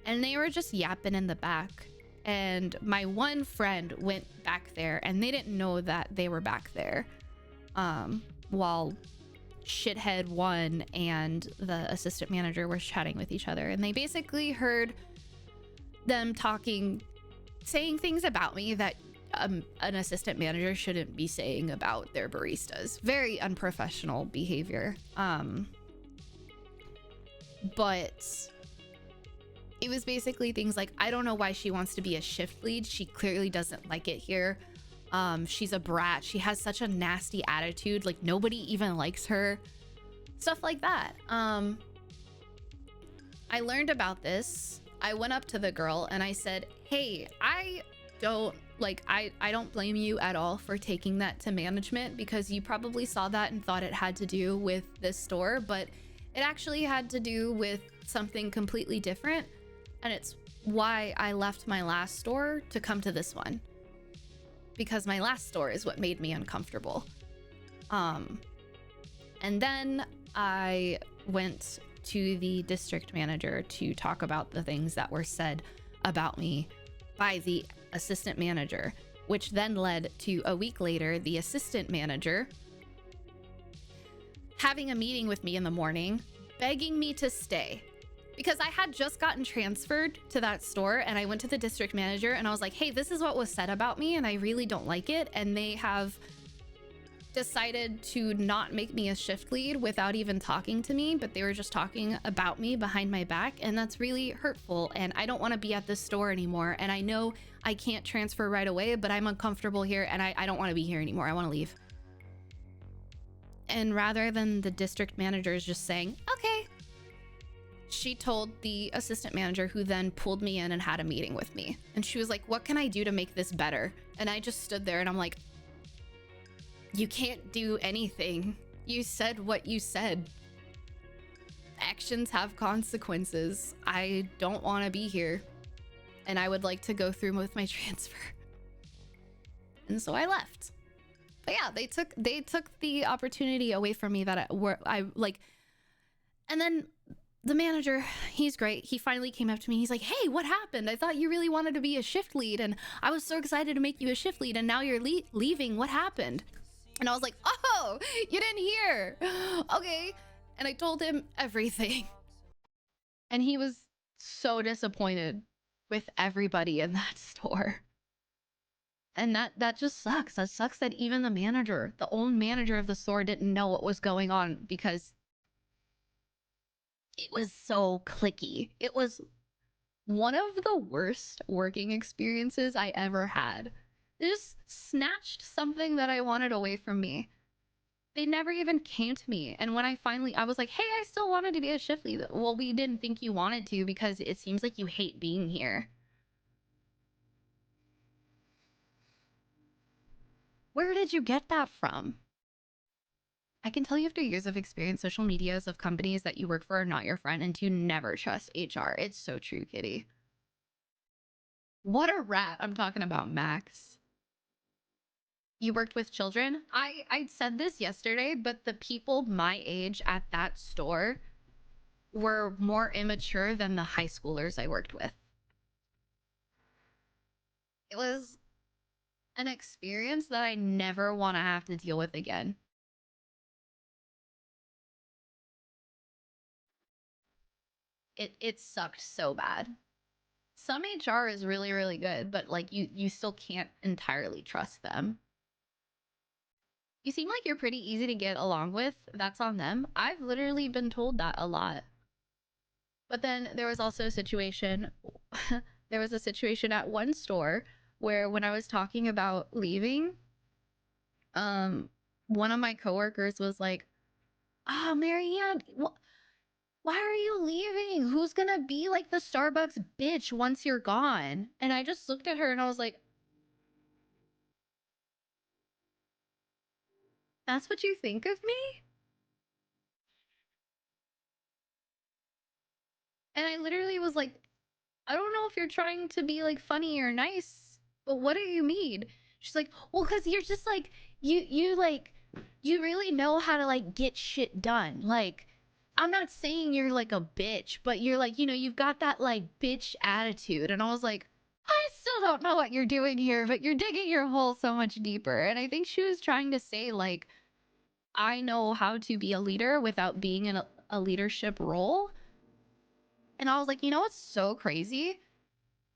and they were just yapping in the back, and my one friend went back there and they didn't know that they were back there while shithead one and the assistant manager were chatting with each other, and they basically heard them saying things about me that an assistant manager shouldn't be saying about their baristas. Very unprofessional behavior. But it was basically things like, I don't know why she wants to be a shift lead. She clearly doesn't like it here. She's a brat. She has such a nasty attitude. Like, nobody even likes her. Stuff like that. I learned about this. I went up to the girl and I said, hey, I don't blame you at all for taking that to management, because you probably saw that and thought it had to do with this store, but it actually had to do with something completely different. And it's why I left my last store to come to this one. Because my last store is what made me uncomfortable. And then I went to the district manager to talk about the things that were said about me by the assistant manager, which then led to a week later, the assistant manager having a meeting with me in the morning, begging me to stay. Because I had just gotten transferred to that store, and I went to the district manager and I was like, hey, this is what was said about me and I really don't like it. And they have decided to not make me a shift lead without even talking to me, but they were just talking about me behind my back. And that's really hurtful. And I don't want to be at this store anymore. And I know I can't transfer right away, but I'm uncomfortable here and I don't want to be here anymore. I want to leave. And rather than the district managers just saying, okay, she told the assistant manager, who then pulled me in and had a meeting with me. And she was like, what can I do to make this better? And I just stood there and I'm like, you can't do anything. You said what you said. Actions actions have consequences. I don't want to be here. And I would like to go through with my transfer. And so I left. But yeah, they took the opportunity away from me that I like. And then the manager, he's great. He finally came up to me. He's like, "Hey, what happened? I thought you really wanted to be a shift lead, and I was so excited to make you a shift lead, and now you're leaving. What happened?" And I was like, "Oh, you didn't hear? Okay." And I told him everything. And he was so disappointed with everybody in that store. And that just sucks. That sucks that even the manager, the own manager of the store, didn't know what was going on because it was so cliquey. It was one of the worst working experiences I ever had. They just snatched something that I wanted away from me. They never even came to me. And when I was like, "Hey, I still wanted to be a shift lead." "Well, we didn't think you wanted to because it seems like you hate being here." Where did you get that from? I can tell you after years of experience, social medias of companies that you work for are not your friend, and to never trust HR. It's so true, Kitty. What a rat. I'm talking about Max. You worked with children? I said this yesterday, but the people my age at that store were more immature than the high schoolers I worked with. It was an experience that I never want to have to deal with again. It sucked so bad. Some HR is really, really good, but like you still can't entirely trust them. You seem like you're pretty easy to get along with. That's on them. I've literally been told that a lot. But then there was also a situation there was a situation at one store where when I was talking about leaving, one of my coworkers was like, "Oh, Marianne, why are you leaving? Who's gonna be like the Starbucks bitch once you're gone?" And I just looked at her and I was like, "That's what you think of me?" And I literally was like, "I don't know if you're trying to be like funny or nice, but what do you mean?" She's like, "Well, because you're just like, you really know how to like get shit done. Like, I'm not saying you're like a bitch, but you're like, you've got that like bitch attitude." And I was like, "I still don't know what you're doing here, but you're digging your hole so much deeper." And I think she was trying to say like, I know how to be a leader without being in a leadership role. And I was like, you know what's so crazy?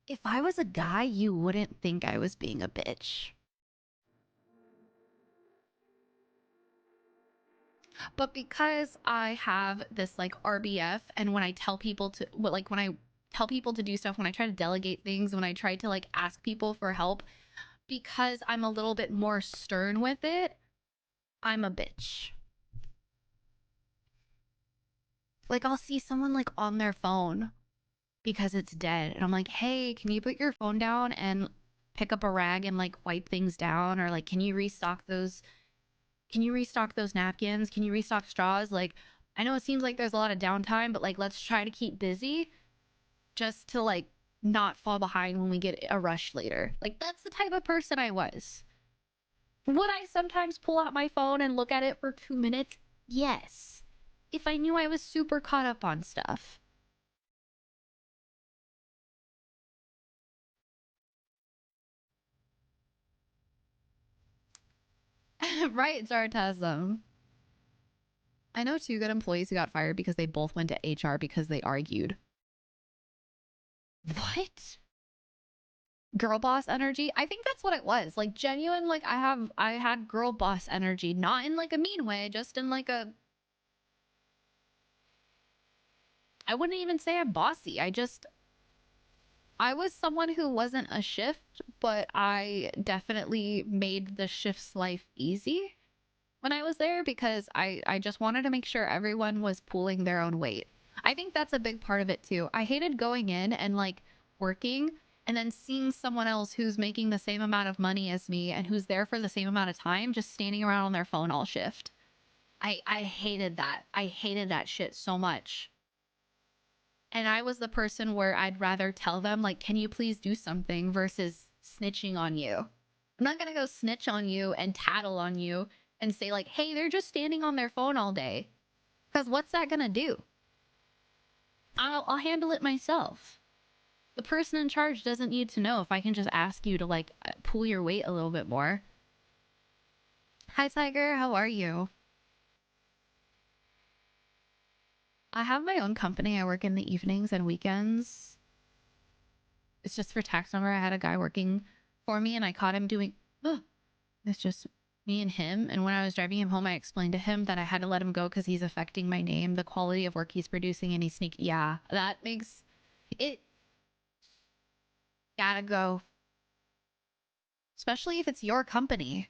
If I was a guy, you wouldn't think I was being a bitch. But because I have this like RBF, and when I tell people to, like when I tell people to do stuff, when I try to delegate things, when I try to like ask people for help, because I'm a little bit more stern with it, I'm a bitch. Like I'll see someone like on their phone because it's dead, and I'm like, "Hey, can you put your phone down and pick up a rag and like wipe things down?" Or like, can you restock those napkins? Can you restock straws?" Like, I know it seems like there's a lot of downtime, but like, let's try to keep busy just to like not fall behind when we get a rush later. Like, that's the type of person I was. Would I sometimes pull out my phone and look at it for 2 minutes? Yes. If I knew I was super caught up on stuff. Right, sarcasm. I know two good employees who got fired because they both went to HR because they argued. What? Girl boss energy? I think that's what it was. Like genuine, like I had girl boss energy, not in like a mean way, just in like a, I wouldn't even say I'm bossy. I was someone who wasn't a shift, but I definitely made the shift's life easy when I was there because I just wanted to make sure everyone was pulling their own weight. I think that's a big part of it too. I hated going in and like working and then seeing someone else who's making the same amount of money as me and who's there for the same amount of time just standing around on their phone all shift. I hated that. I hated that shit so much. And I was the person where I'd rather tell them, like, can you please do something versus snitching on you. I'm not going to go snitch on you and tattle on you and say, like, hey, they're just standing on their phone all day. Because what's that going to do? I'll handle it myself. The person in charge doesn't need to know if I can just ask you to, like, pull your weight a little bit more. Hi, Tiger. How are you? I have my own company. I work in the evenings and weekends. It's just for tax number. I had a guy working for me and I caught him doing, it's just me and him. And when I was driving him home, I explained to him that I had to let him go because he's affecting my name, the quality of work he's producing, and he's sneaking. Yeah, that makes it. Gotta go. Especially if it's your company.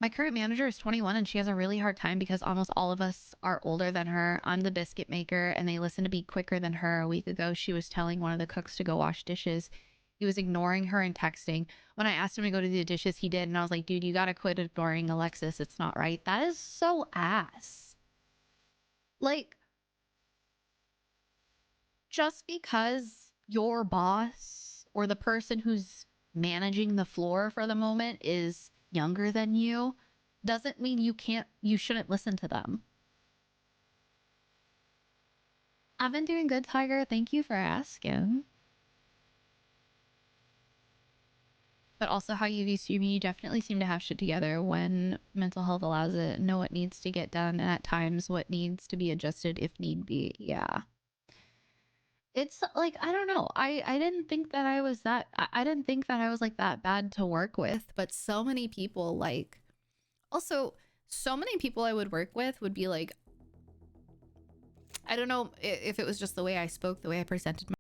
My current manager is 21 and she has a really hard time because almost all of us are older than her. I'm the biscuit maker and they listen to me quicker than her. A week ago, she was telling one of the cooks to go wash dishes. He was ignoring her and texting. When I asked him to go do the dishes, he did. And I was like, dude, you gotta quit ignoring Alexis. It's not right. That is so ass. Like, just because your boss or the person who's managing the floor for the moment is younger than you doesn't mean you shouldn't listen to them. I've been doing good, Tiger. Thank you for asking. But also how you used to be, you definitely seem to have shit together when mental health allows it. Know what needs to get done and at times what needs to be adjusted if need be. Yeah. It's like, I don't know. I didn't think that I was that I didn't think that I was like that bad to work with, but so many people like also so many people I would work with would be like, I don't know if it was just the way I spoke, the way I presented my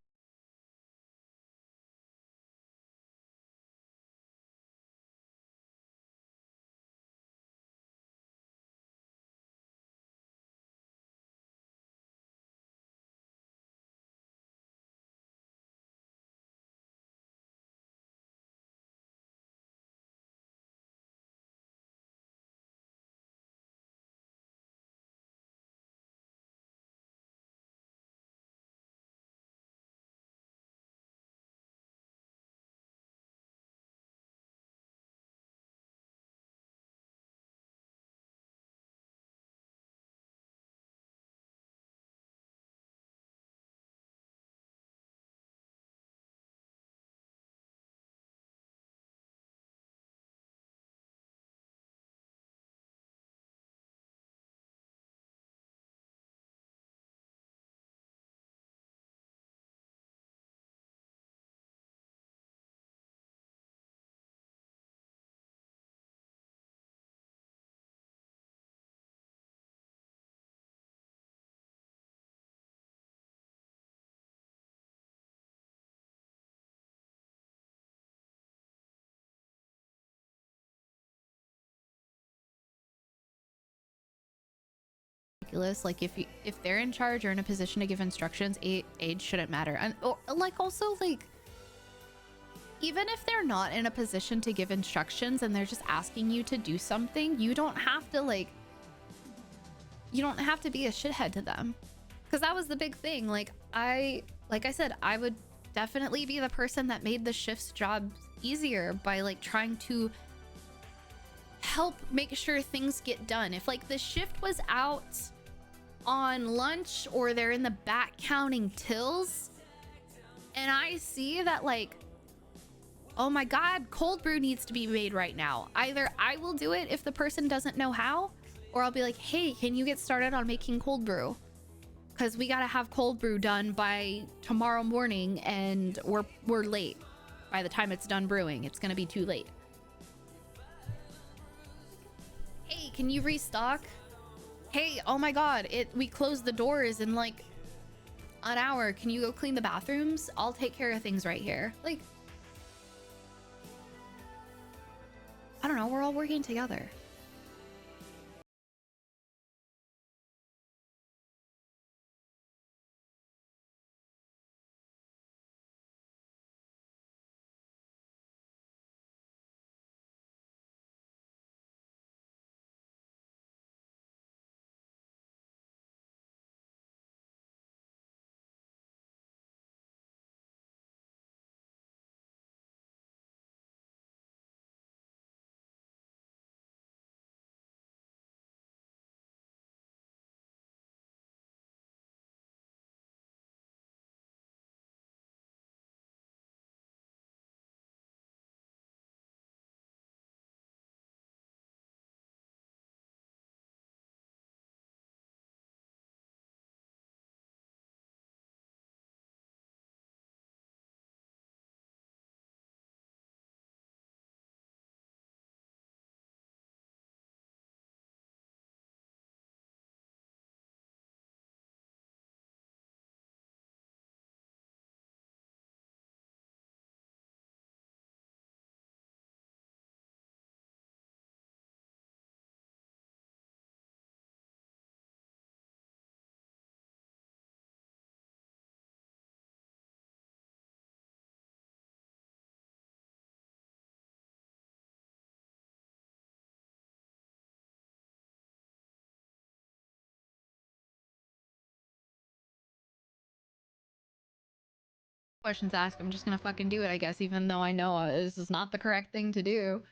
ridiculous. Like if they're in charge or in a position to give instructions, age shouldn't matter. And or, like also like even if they're not in a position to give instructions and they're just asking you to do something, you don't have to be a shithead to them. Because that was the big thing. Like I said, I would definitely be the person that made the shift's job easier by like trying to help make sure things get done. If like the shift was out on lunch or they're in the back counting tills and I see that like, oh my god, cold brew needs to be made right now, either I will do it if the person doesn't know how, or I'll be like, hey, can you get started on making cold brew, because we gotta have cold brew done by tomorrow morning and we're late. By the time it's done brewing, it's gonna be too late. Hey, can you restock? Hey, oh my god, we closed the doors in like an hour. Can you go clean the bathrooms? I'll take care of things right here. Like, I don't know, we're all working together. questions asked, I'm just gonna fucking do it, I guess, even though I know this is not the correct thing to do.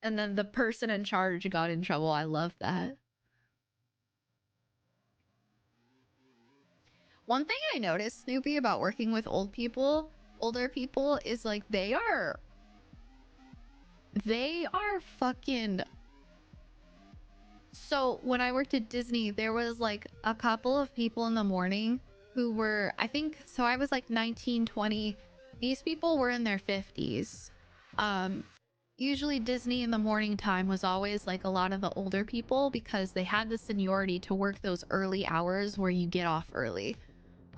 And then the person in charge got in trouble. I love that. One thing I noticed, Snoopy, about working with older people, is like they are fucking. So when I worked at Disney, there was like a couple of people in the morning who were, I think, so I was like 19, 20. These people were in their 50s. Usually Disney in the morning time was always like a lot of the older people because they had the seniority to work those early hours where you get off early.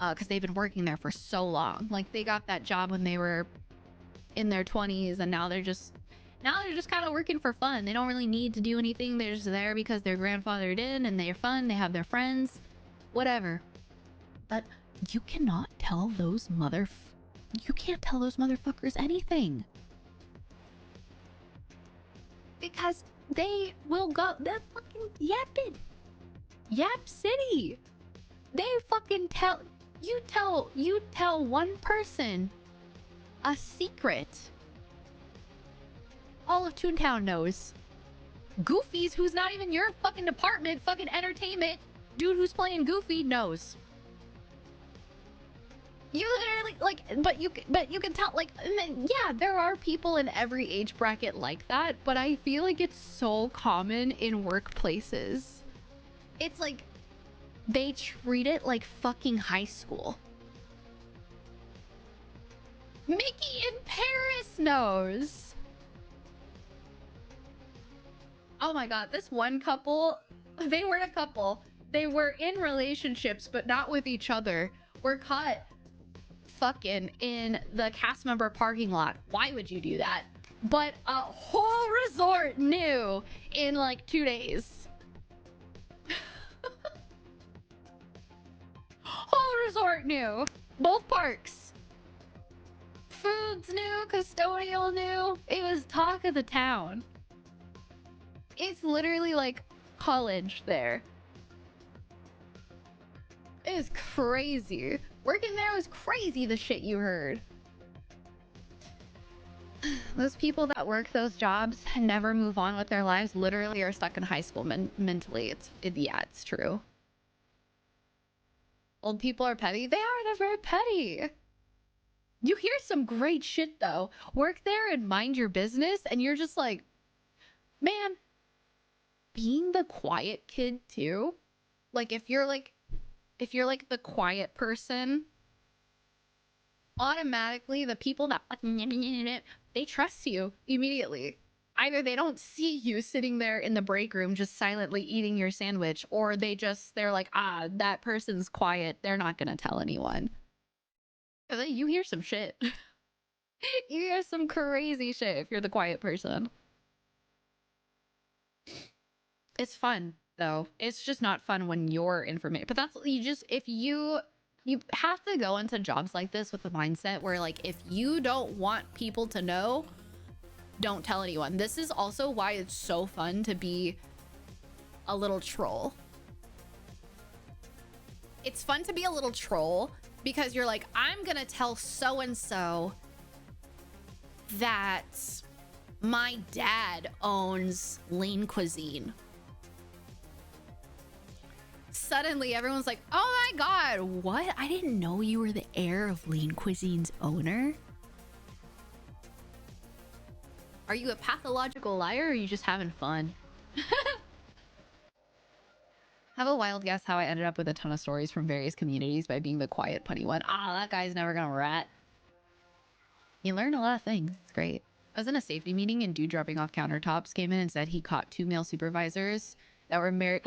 Because they've been working there for so long. Like they got that job when they were in their 20s, and now they're just kind of working for fun. They don't really need to do anything. They're just there because their grandfather did, and they're fun. They have their friends, whatever. But you cannot tell those motherfuckers anything, because they will go. They're fucking yapping. Yap City. They fucking tell one person a secret. All of Toontown knows. Goofy's, who's not even your fucking department, fucking entertainment, dude who's playing Goofy knows. You literally, like, but you can tell, like, yeah, there are people in every age bracket like that, but I feel like it's so common in workplaces. It's like, they treat it like fucking high school. Mickey in Paris knows. Oh my god, this one couple, they were a couple. They were in relationships, but not with each other. Were caught fucking in the cast member parking lot. Why would you do that? But a whole resort knew in like 2 days. Whole resort knew. Both parks. Foods knew, custodial knew. It was talk of the town. It's literally like college there. It is crazy. Working there was crazy, the shit you heard. Those people that work those jobs and never move on with their lives literally are stuck in high school mentally. Yeah, it's true. Old people are petty. They are. They're very petty. You hear some great shit though. Work there and mind your business, and you're just like, man, being the quiet kid too. Like if you're like the quiet person, automatically the people that they trust you immediately. Either they don't see you sitting there in the break room just silently eating your sandwich, or they're like, ah, that person's quiet, they're not gonna tell anyone. You hear some shit. You hear some crazy shit if you're the quiet person. It's fun though. It's just not fun when you're information. But that's if you have to go into jobs like this with the mindset where like if you don't want people to know, don't tell anyone. This is also why it's so fun to be a little troll. It's fun to be a little troll because you're like, I'm gonna tell so and so that my dad owns Lean Cuisine. Suddenly everyone's like, oh my god, what? I didn't know you were the heir of Lean Cuisine's owner. Are you a pathological liar, or are you just having fun? Have a wild guess how I ended up with a ton of stories from various communities by being the quiet, punny one. Ah, that guy's never gonna rat. You learn a lot of things. It's great. I was in a safety meeting and dude dropping off countertops came in and said he caught 2 male supervisors that were married.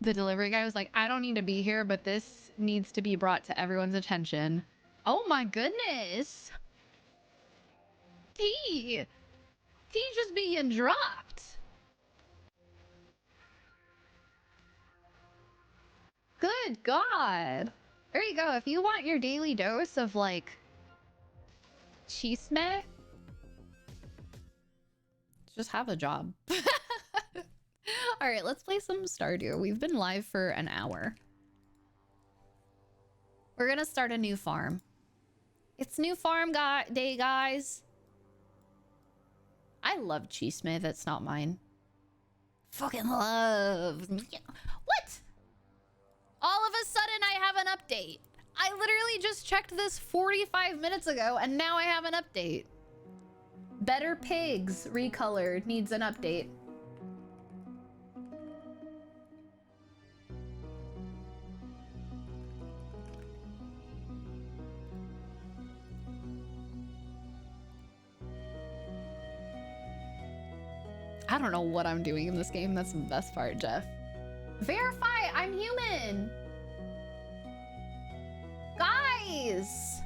The delivery guy was like, I don't need to be here, but this needs to be brought to everyone's attention. Oh my goodness. T just being dropped. Good God. There you go. If you want your daily dose of like chisme, just have a job. All right, let's play some Stardew. We've been live for an hour. We're gonna start a new farm. It's new farm day, guys. I love Cheese Smith. It's not mine. Fucking love. What? All of a sudden, I have an update. I literally just checked this 45 minutes ago, and now I have an update. Better Pigs Recolored needs an update. I don't know what I'm doing in this game. That's the best part, Jeff. Verify, I'm human. Guys.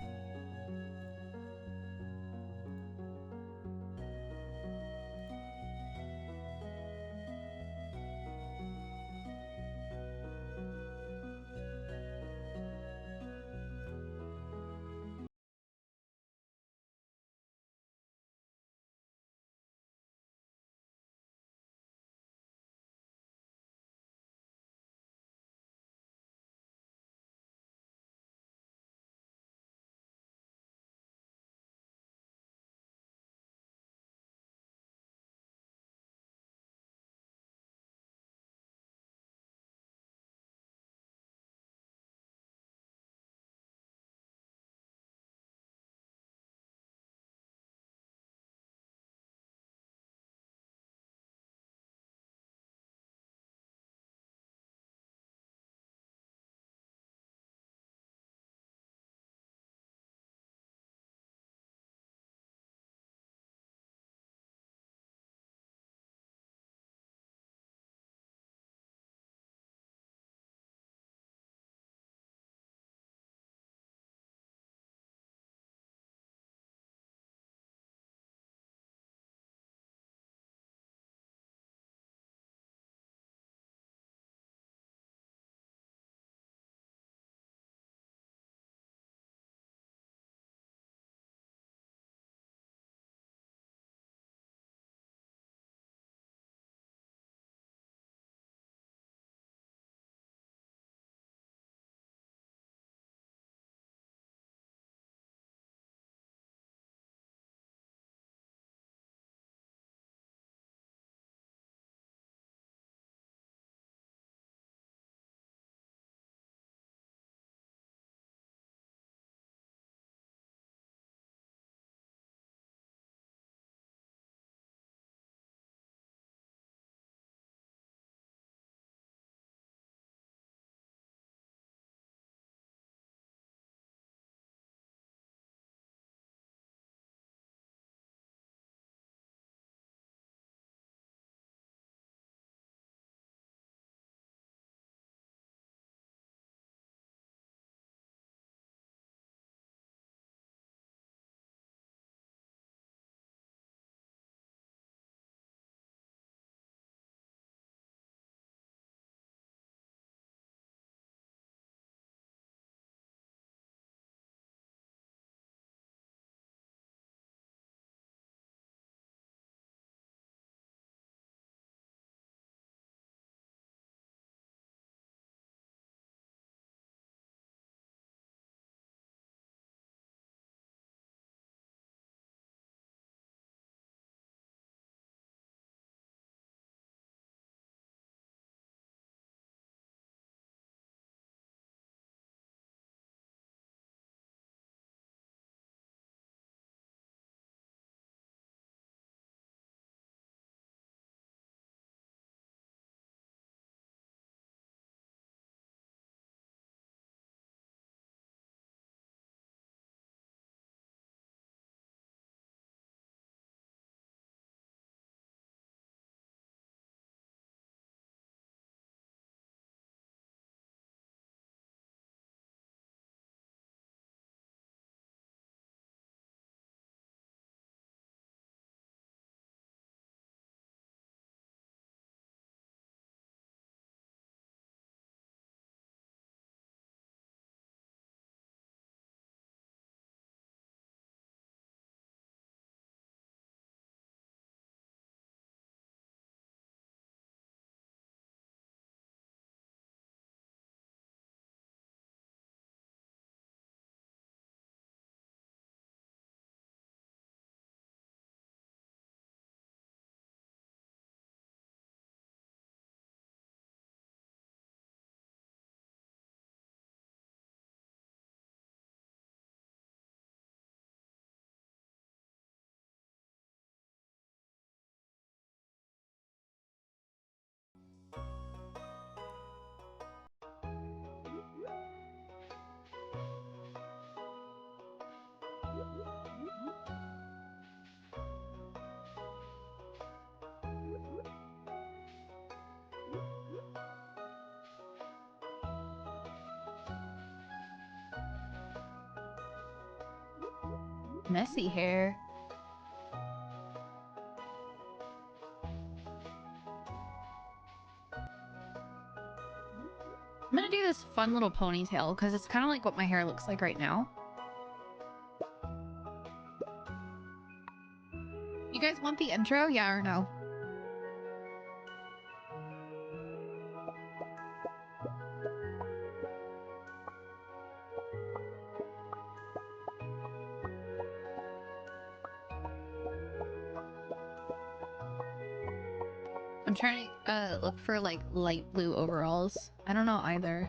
Messy hair. I'm gonna do this fun little ponytail because it's kind of like what my hair looks like right now. You guys want the intro? Yeah or no? I'm trying to look for like light blue overalls. I don't know either.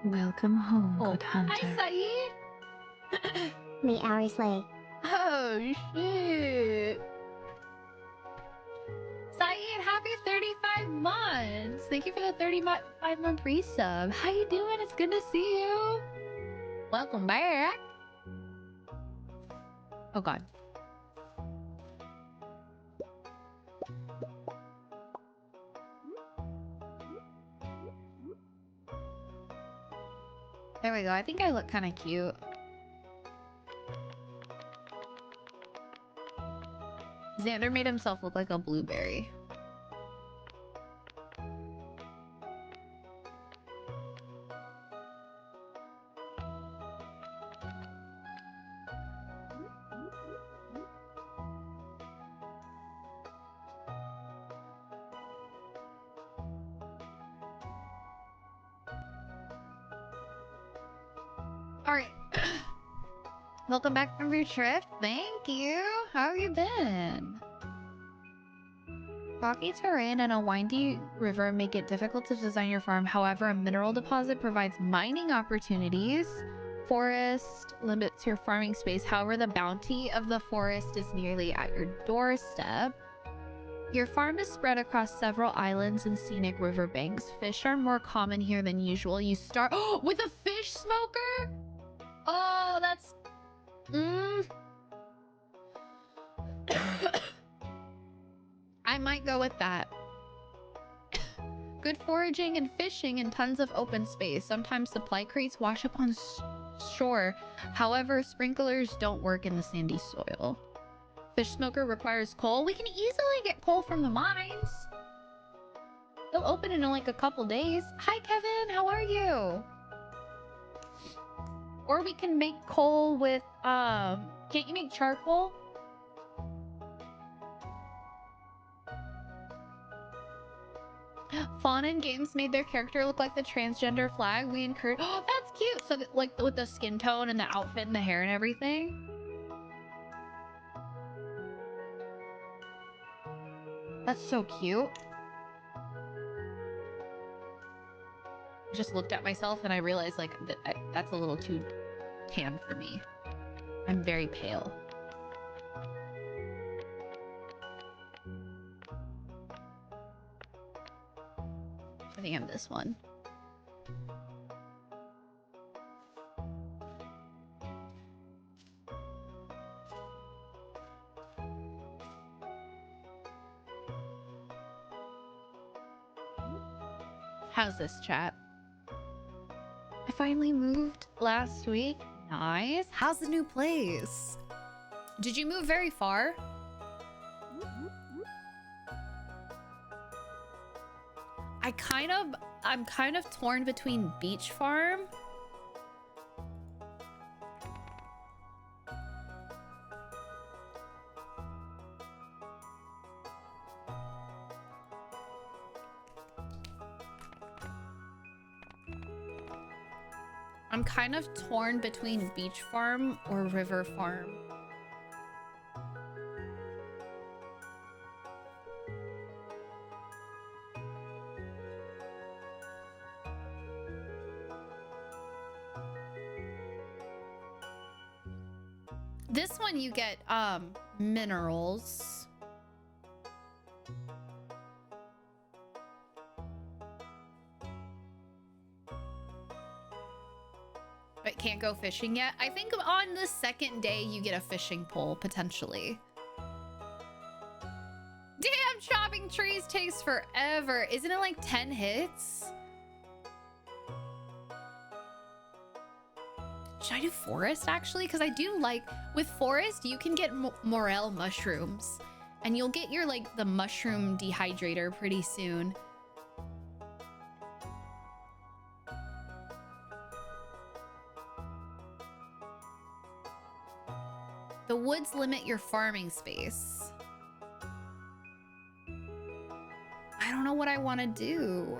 Welcome home, good hunter. Hi, Saeed! 3 hours late. Oh, shit! Saeed, happy 35 months! Thank you for the 35-month resub. How you doing? It's good to see you. Welcome back. Oh, God. There we go. I think I look kind of cute. Xander made himself look like a blueberry. All right. Welcome back from your trip. Thank you. How have you been? Rocky terrain and a windy river make it difficult to design your farm. However, a mineral deposit provides mining opportunities. Forest limits your farming space. However, the bounty of the forest is nearly at your doorstep. Your farm is spread across several islands and scenic riverbanks. Fish are more common here than usual. You start with a fish smoker? Oh, that's... I might go with that. Good foraging and fishing and tons of open space. Sometimes supply crates wash up on shore. However, sprinklers don't work in the sandy soil. Fish smoker requires coal. We can easily get coal from the mines. They'll open in like a couple days. Hi, Kevin. How are you? Or we can make coal with, can't you make charcoal? Fawn and Games made their character look like the transgender flag. We encourage. Oh, that's cute. So, that, like, with the skin tone and the outfit and the hair and everything. That's so cute. I just looked at myself and I realized, like, that's a little too tan for me. I'm very pale. I think I'm this one. How's this, chat? I finally moved last week. Nice. How's the new place? Did you move very far? I'm kind of torn between Beach Farm I'm kind of torn between beach farm or river farm. This one you get minerals. But can't go fishing yet. I think on the second day you get a fishing pole potentially. Damn, chopping trees takes forever. Isn't it like 10 hits? Should I do forest actually? Because I do like, with forest, you can get morel mushrooms. And you'll get your, like, the mushroom dehydrator pretty soon. The woods limit your farming space. I don't know what I want to do.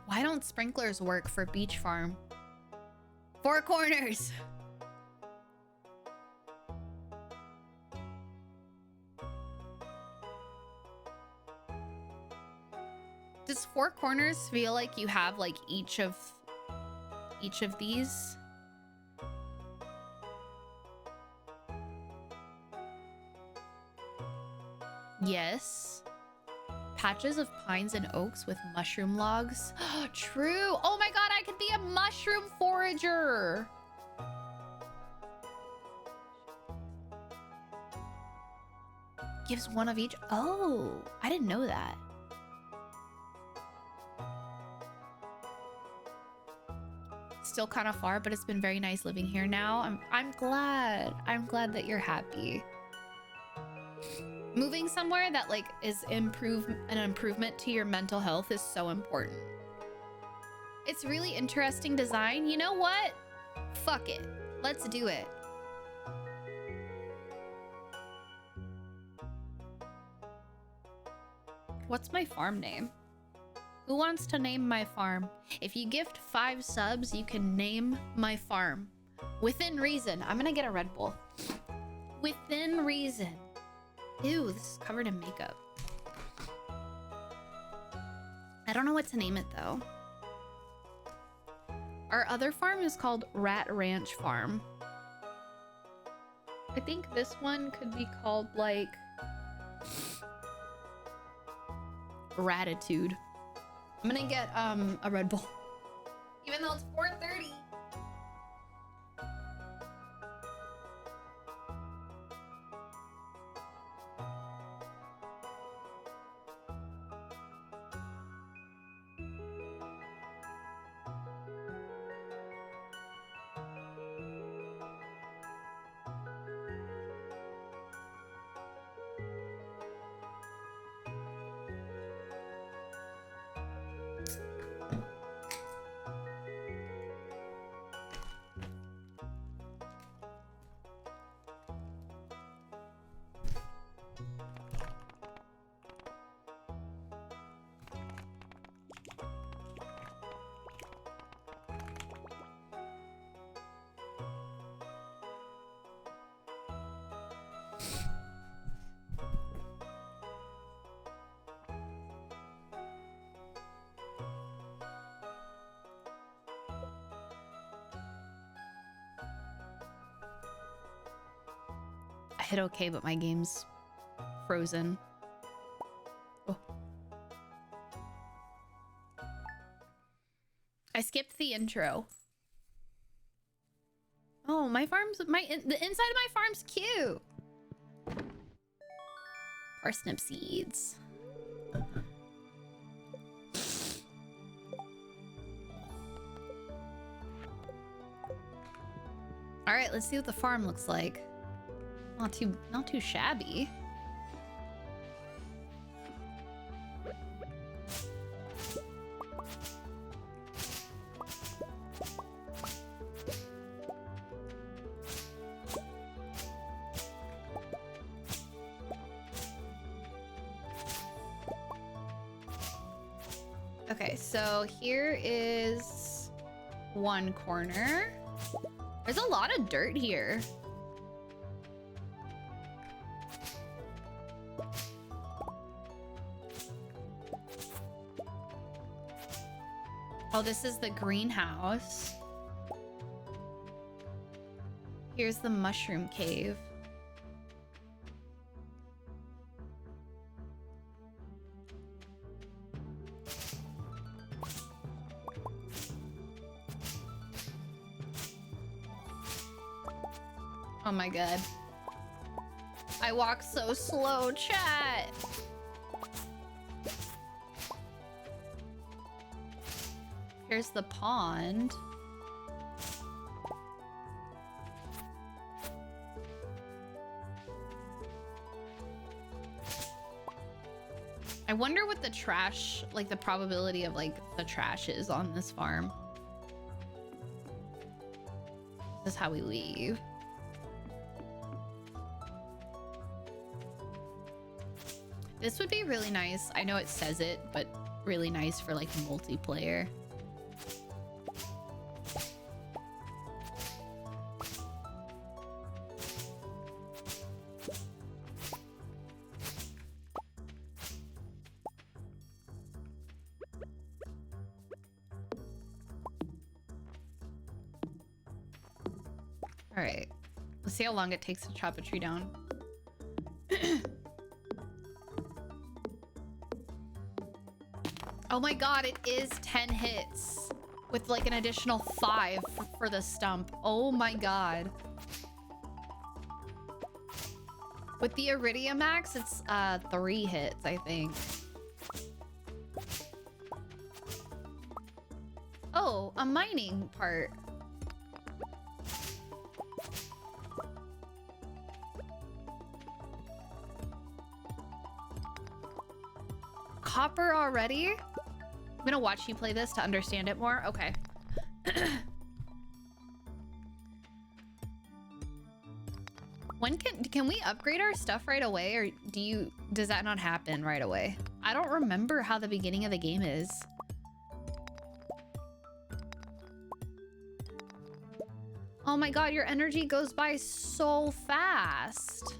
Why don't sprinklers work for beach farm? Four corners. Does four corners feel like you have like each of these? Yes. Patches of pines and oaks with mushroom logs. True. Oh my god, I could be a mushroom forager. Gives one of each. Oh, I didn't know that. Still kind of far, but it's been very nice living here now. I'm glad. I'm glad that you're happy. Moving somewhere that like is an improvement to your mental health is so important. It's really interesting design. You know what? Fuck it. Let's do it. What's my farm name? Who wants to name my farm? If you gift 5 subs, you can name my farm. Within reason. I'm gonna get a Red Bull. Within reason. Ew, this is covered in makeup. I don't know what to name it though. Our other farm is called Rat Ranch Farm. I think this one could be called like Ratitude. I'm gonna get a Red Bull. Even though it's 4:30. I hit okay, but my game's frozen. Oh. I skipped the intro. Oh, my farm's the inside of my farm's cute. Parsnip seeds. All right, let's see what the farm looks like. Not too shabby. Okay, so here is one corner. There's a lot of dirt here. Oh, this is the greenhouse. Here's the mushroom cave. Oh my god. I walk so slow, chat. Here's the pond. I wonder what the trash, like the probability of like the trash is on this farm. This is how we leave. This would be really nice. I know it says it, but really nice for like multiplayer. All right, let's see how long it takes to chop a tree down. Oh my god, it is 10 hits with like an additional 5 for the stump. Oh my god. With the Iridiumax, it's 3 hits, I think. Oh, a mining part. Copper already? I'm gonna watch you play this to understand it more. Okay. When can we upgrade our stuff right away, or does that not happen right away? I don't remember how the beginning of the game is. Oh my god, your energy goes by so fast.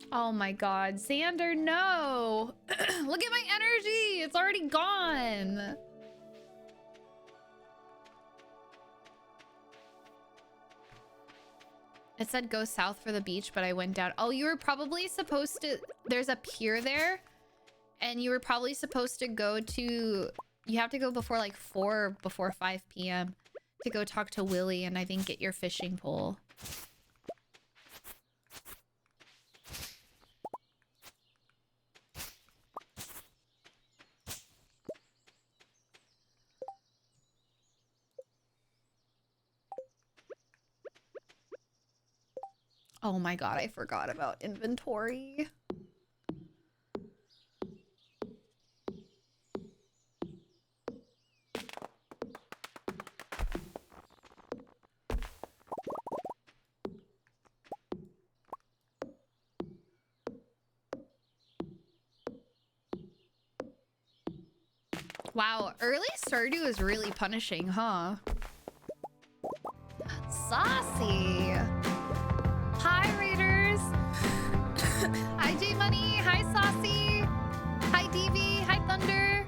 Oh my god, Xander, no! Look at my energy! It's already gone! It said go south for the beach, but I went down. Oh, you were probably supposed to... There's a pier there, and you were probably supposed to go to... You have to go before like 4, before 5 p.m. to go talk to Willy and I think get your fishing pole. Oh my god, I forgot about inventory. Wow, early Stardew is really punishing, huh? Saucy! Hi, Raiders! Hi, J Money! Hi, Saucy! Hi, DV! Hi, Thunder!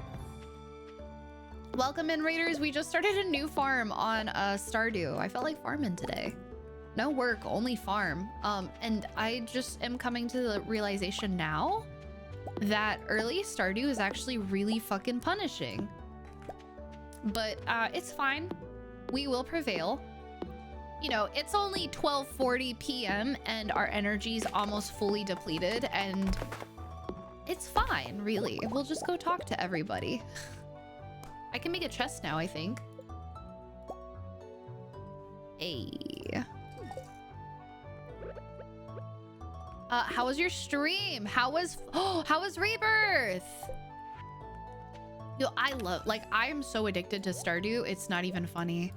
Welcome in, Raiders. We just started a new farm on Stardew. I felt like farming today. No work, only farm. And I just am coming to the realization now that early Stardew is actually really fucking punishing. But it's fine. We will prevail. You know, it's only 12:40 p.m. and our energy's almost fully depleted, and it's fine, really. We'll just go talk to everybody. I can make a chest now, I think. Hey. How was your stream? How was Rebirth? Yo, I am so addicted to Stardew, it's not even funny.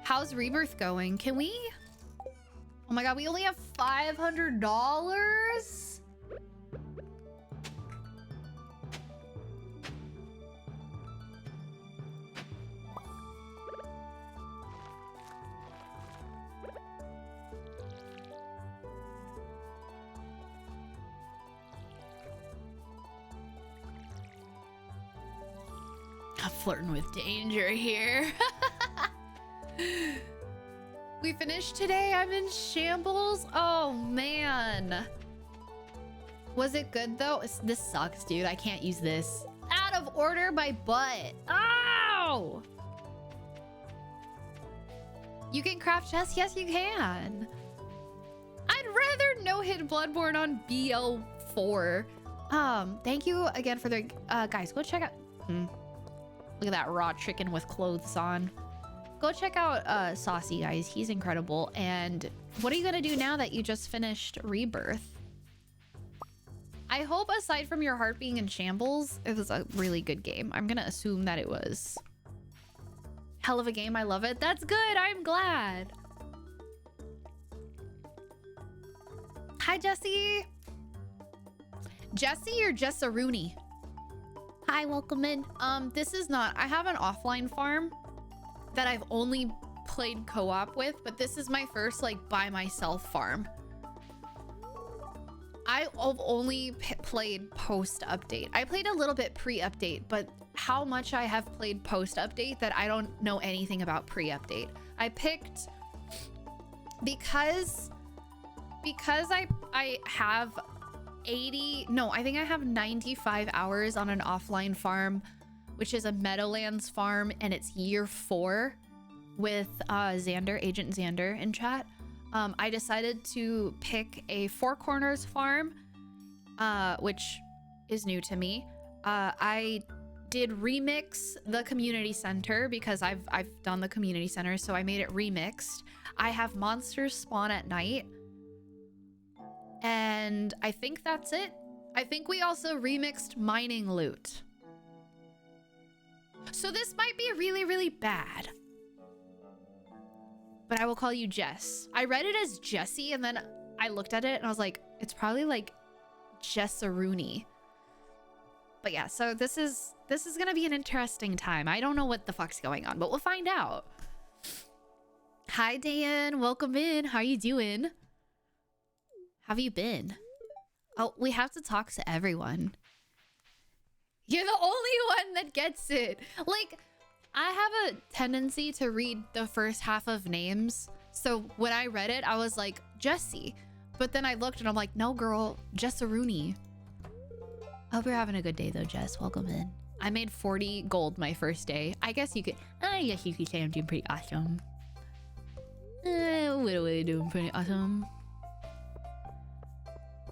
How's Rebirth going? Can we? Oh my god, we only have $500? I'm flirting with danger here. We finished today. I'm in shambles. Oh man. Was it good though? This sucks, dude. I can't use this. Out of order my butt. Oh! You can craft chests? Yes, you can. I'd rather no hit Bloodborne on BL4. Thank you again for the guys, go check out. Look at that raw chicken with clothes on. Go check out Saucy, guys. He's incredible. And what are you gonna do now that you just finished Rebirth? I hope aside from your heart being in shambles, it was a really good game. I'm gonna assume that it was. Hell of a game. I love it. That's good. I'm glad. Hi, Jesse. Jesse or Jessaruni? Hi, welcome in. This is not, I have an offline farm that I've only played co-op with, but this is my first like by myself farm. I've only played post-update. I played a little bit pre-update, but how much I have played post-update that I don't know anything about pre-update. I picked because I have 80, no, I think I have 95 hours on an offline farm, which is a Meadowlands farm, and it's year 4 with Xander, Agent Xander in chat. I decided to pick a Four Corners farm, which is new to me. I did remix the community center because I've done the community center, so I made it remixed. I have monsters spawn at night. And I think that's it. I think we also remixed mining loot. So this might be really, really bad. But I will call you Jess. I read it as Jessie, and then I looked at it and I was like, it's probably like Jessaruni. But yeah, so this is gonna be an interesting time. I don't know what the fuck's going on, but we'll find out. Hi, Dan. Welcome in. How are you doing? How have you been? Oh, we have to talk to everyone. You're the only one that gets it. Like, I have a tendency to read the first half of names. So when I read it, I was like, Jessie. But then I looked and I'm like, no, girl, Jessaruni. I hope you're having a good day though, Jess. Welcome in. I made 40 gold my first day. I guess you could say I'm doing pretty awesome. What are we doing pretty awesome?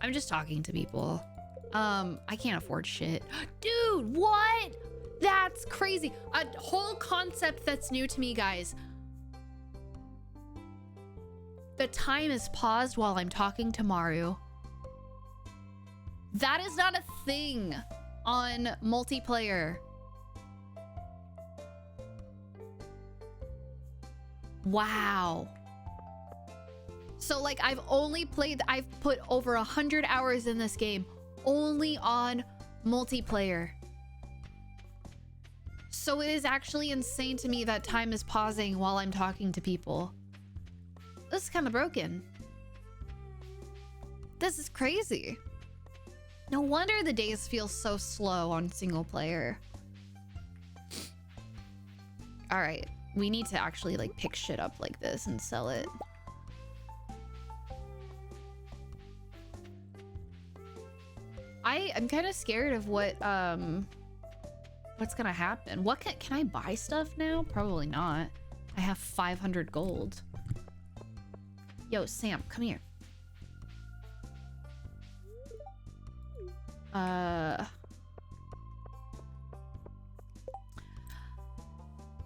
I'm just talking to people. I can't afford shit. Dude, what? That's crazy. A whole concept that's new to me, guys. The time is paused while I'm talking to Maru. That is not a thing on multiplayer. Wow. So like I've put over 100 hours in this game only on multiplayer. So it is actually insane to me that time is pausing while I'm talking to people. This is kind of broken. This is crazy. No wonder the days feel so slow on single player. All right, we need to actually like pick shit up like this and sell it. I'm kind of scared of what's gonna happen. What can I buy stuff now? Probably not. I have 500 gold. Yo, Sam, come here.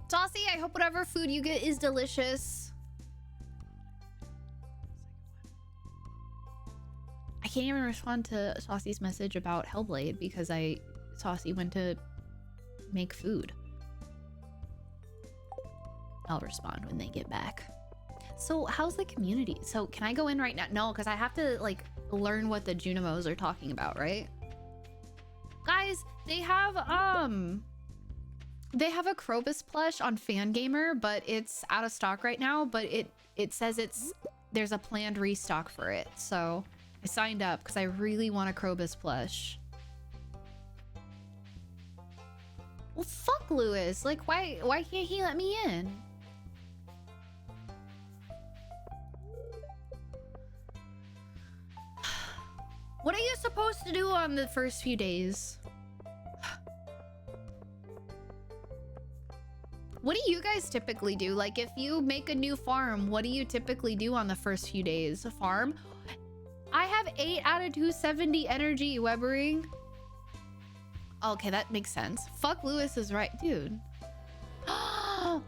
Saucy, I hope whatever food you get is delicious. I can't even respond to Saucy's message about Hellblade because Saucy went to make food. I'll respond when they get back. So how's the community? So can I go in right now? No, because I have to like learn what the Junimos are talking about, right? Guys, they have a Krobus plush on Fangamer, but it's out of stock right now, but it says there's a planned restock for it. So I signed up because I really want a Krobus plush. Well, fuck Lewis. Like, why can't he let me in? What are you supposed to do on the first few days? What do you guys typically do? Like, if you make a new farm, what do you typically do on the first few days? A farm? I have 8 out of 270 energy, Webbering. Okay, that makes sense. Fuck Lewis is right, dude.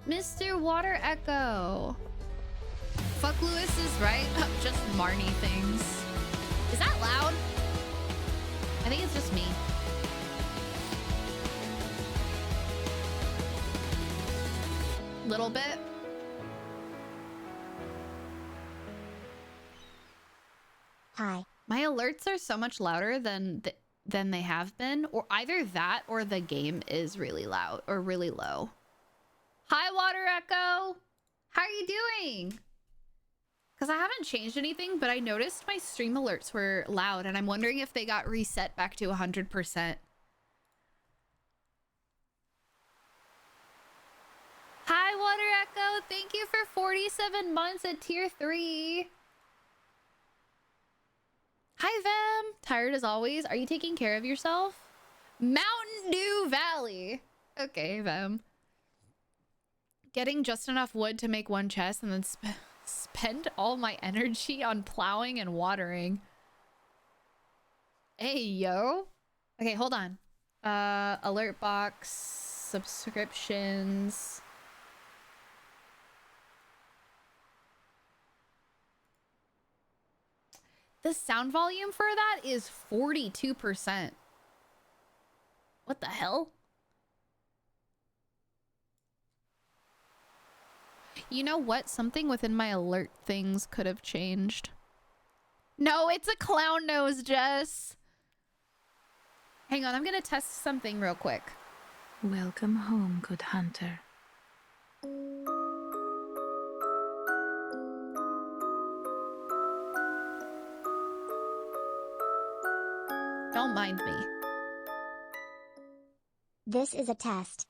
Mr. Water Echo. Fuck Lewis is right. Just Marnie things. Is that loud? I think it's just me. Little bit. Hi. My alerts are so much louder than they have been, or either that or the game is really loud or really low. Hi, Water Echo. How are you doing? Because I haven't changed anything, but I noticed my stream alerts were loud, and I'm wondering if they got reset back to 100%. Hi, Water Echo. Thank you for 47 months at tier 3. Hi, Vem. Tired as always. Are you taking care of yourself? Mountain Dew Valley. Okay, Vem. Getting just enough wood to make one chest and then spend all my energy on plowing and watering. Hey, yo. Okay, hold on. Alert box, subscriptions. The sound volume for that is 42%. What the hell? You know what? Something within my alert things could have changed. No, it's a clown nose, Jess. Hang on, I'm gonna test something real quick. Welcome home, good hunter. Don't mind me. This is a test.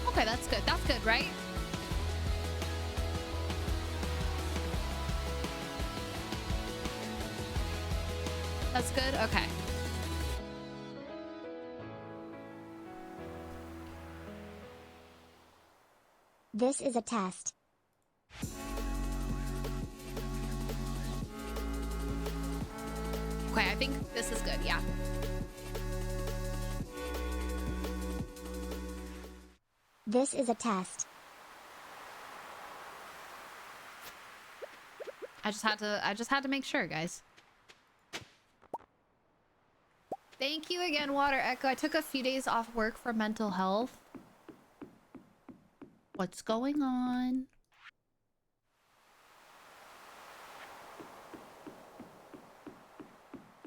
Okay, that's good. That's good, right? That's good? Okay. This is a test. Okay, I think this is good, yeah. This is a test. I just had to make sure, guys. Thank you again, Water Echo. I took a few days off work for mental health. What's going on?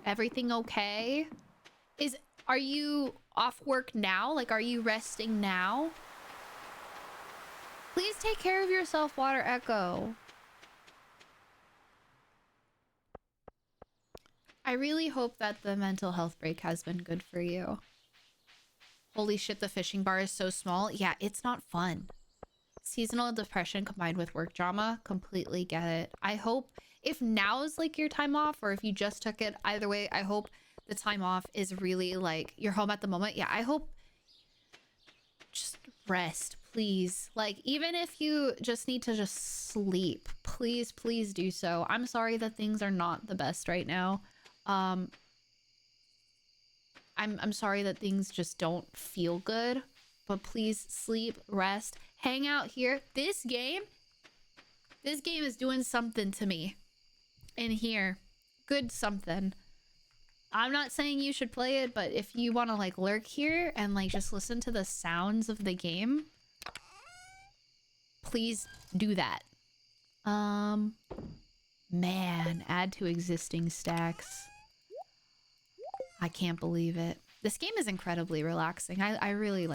Everything okay? Are you off work now? Like, are you resting now? Please take care of yourself, Water Echo. I really hope that the mental health break has been good for you. Holy shit, the fishing bar is so small. Yeah, it's not fun. Seasonal depression combined with work drama. Completely get it. I hope if now is like your time off, or if you just took it, either way, I hope the time off is really like you're home at the moment. Yeah, I hope just rest, please. Like, even if you just need to just sleep, please, please do so. I'm sorry that things are not the best right now. I'm sorry that things just don't feel good, but please sleep, rest, hang out here. This game is doing something to me in here. Good something. I'm not saying you should play it, but if you want to like lurk here and like just listen to the sounds of the game, please do that. Man, add to existing stacks. I can't believe it. This game is incredibly relaxing. I really like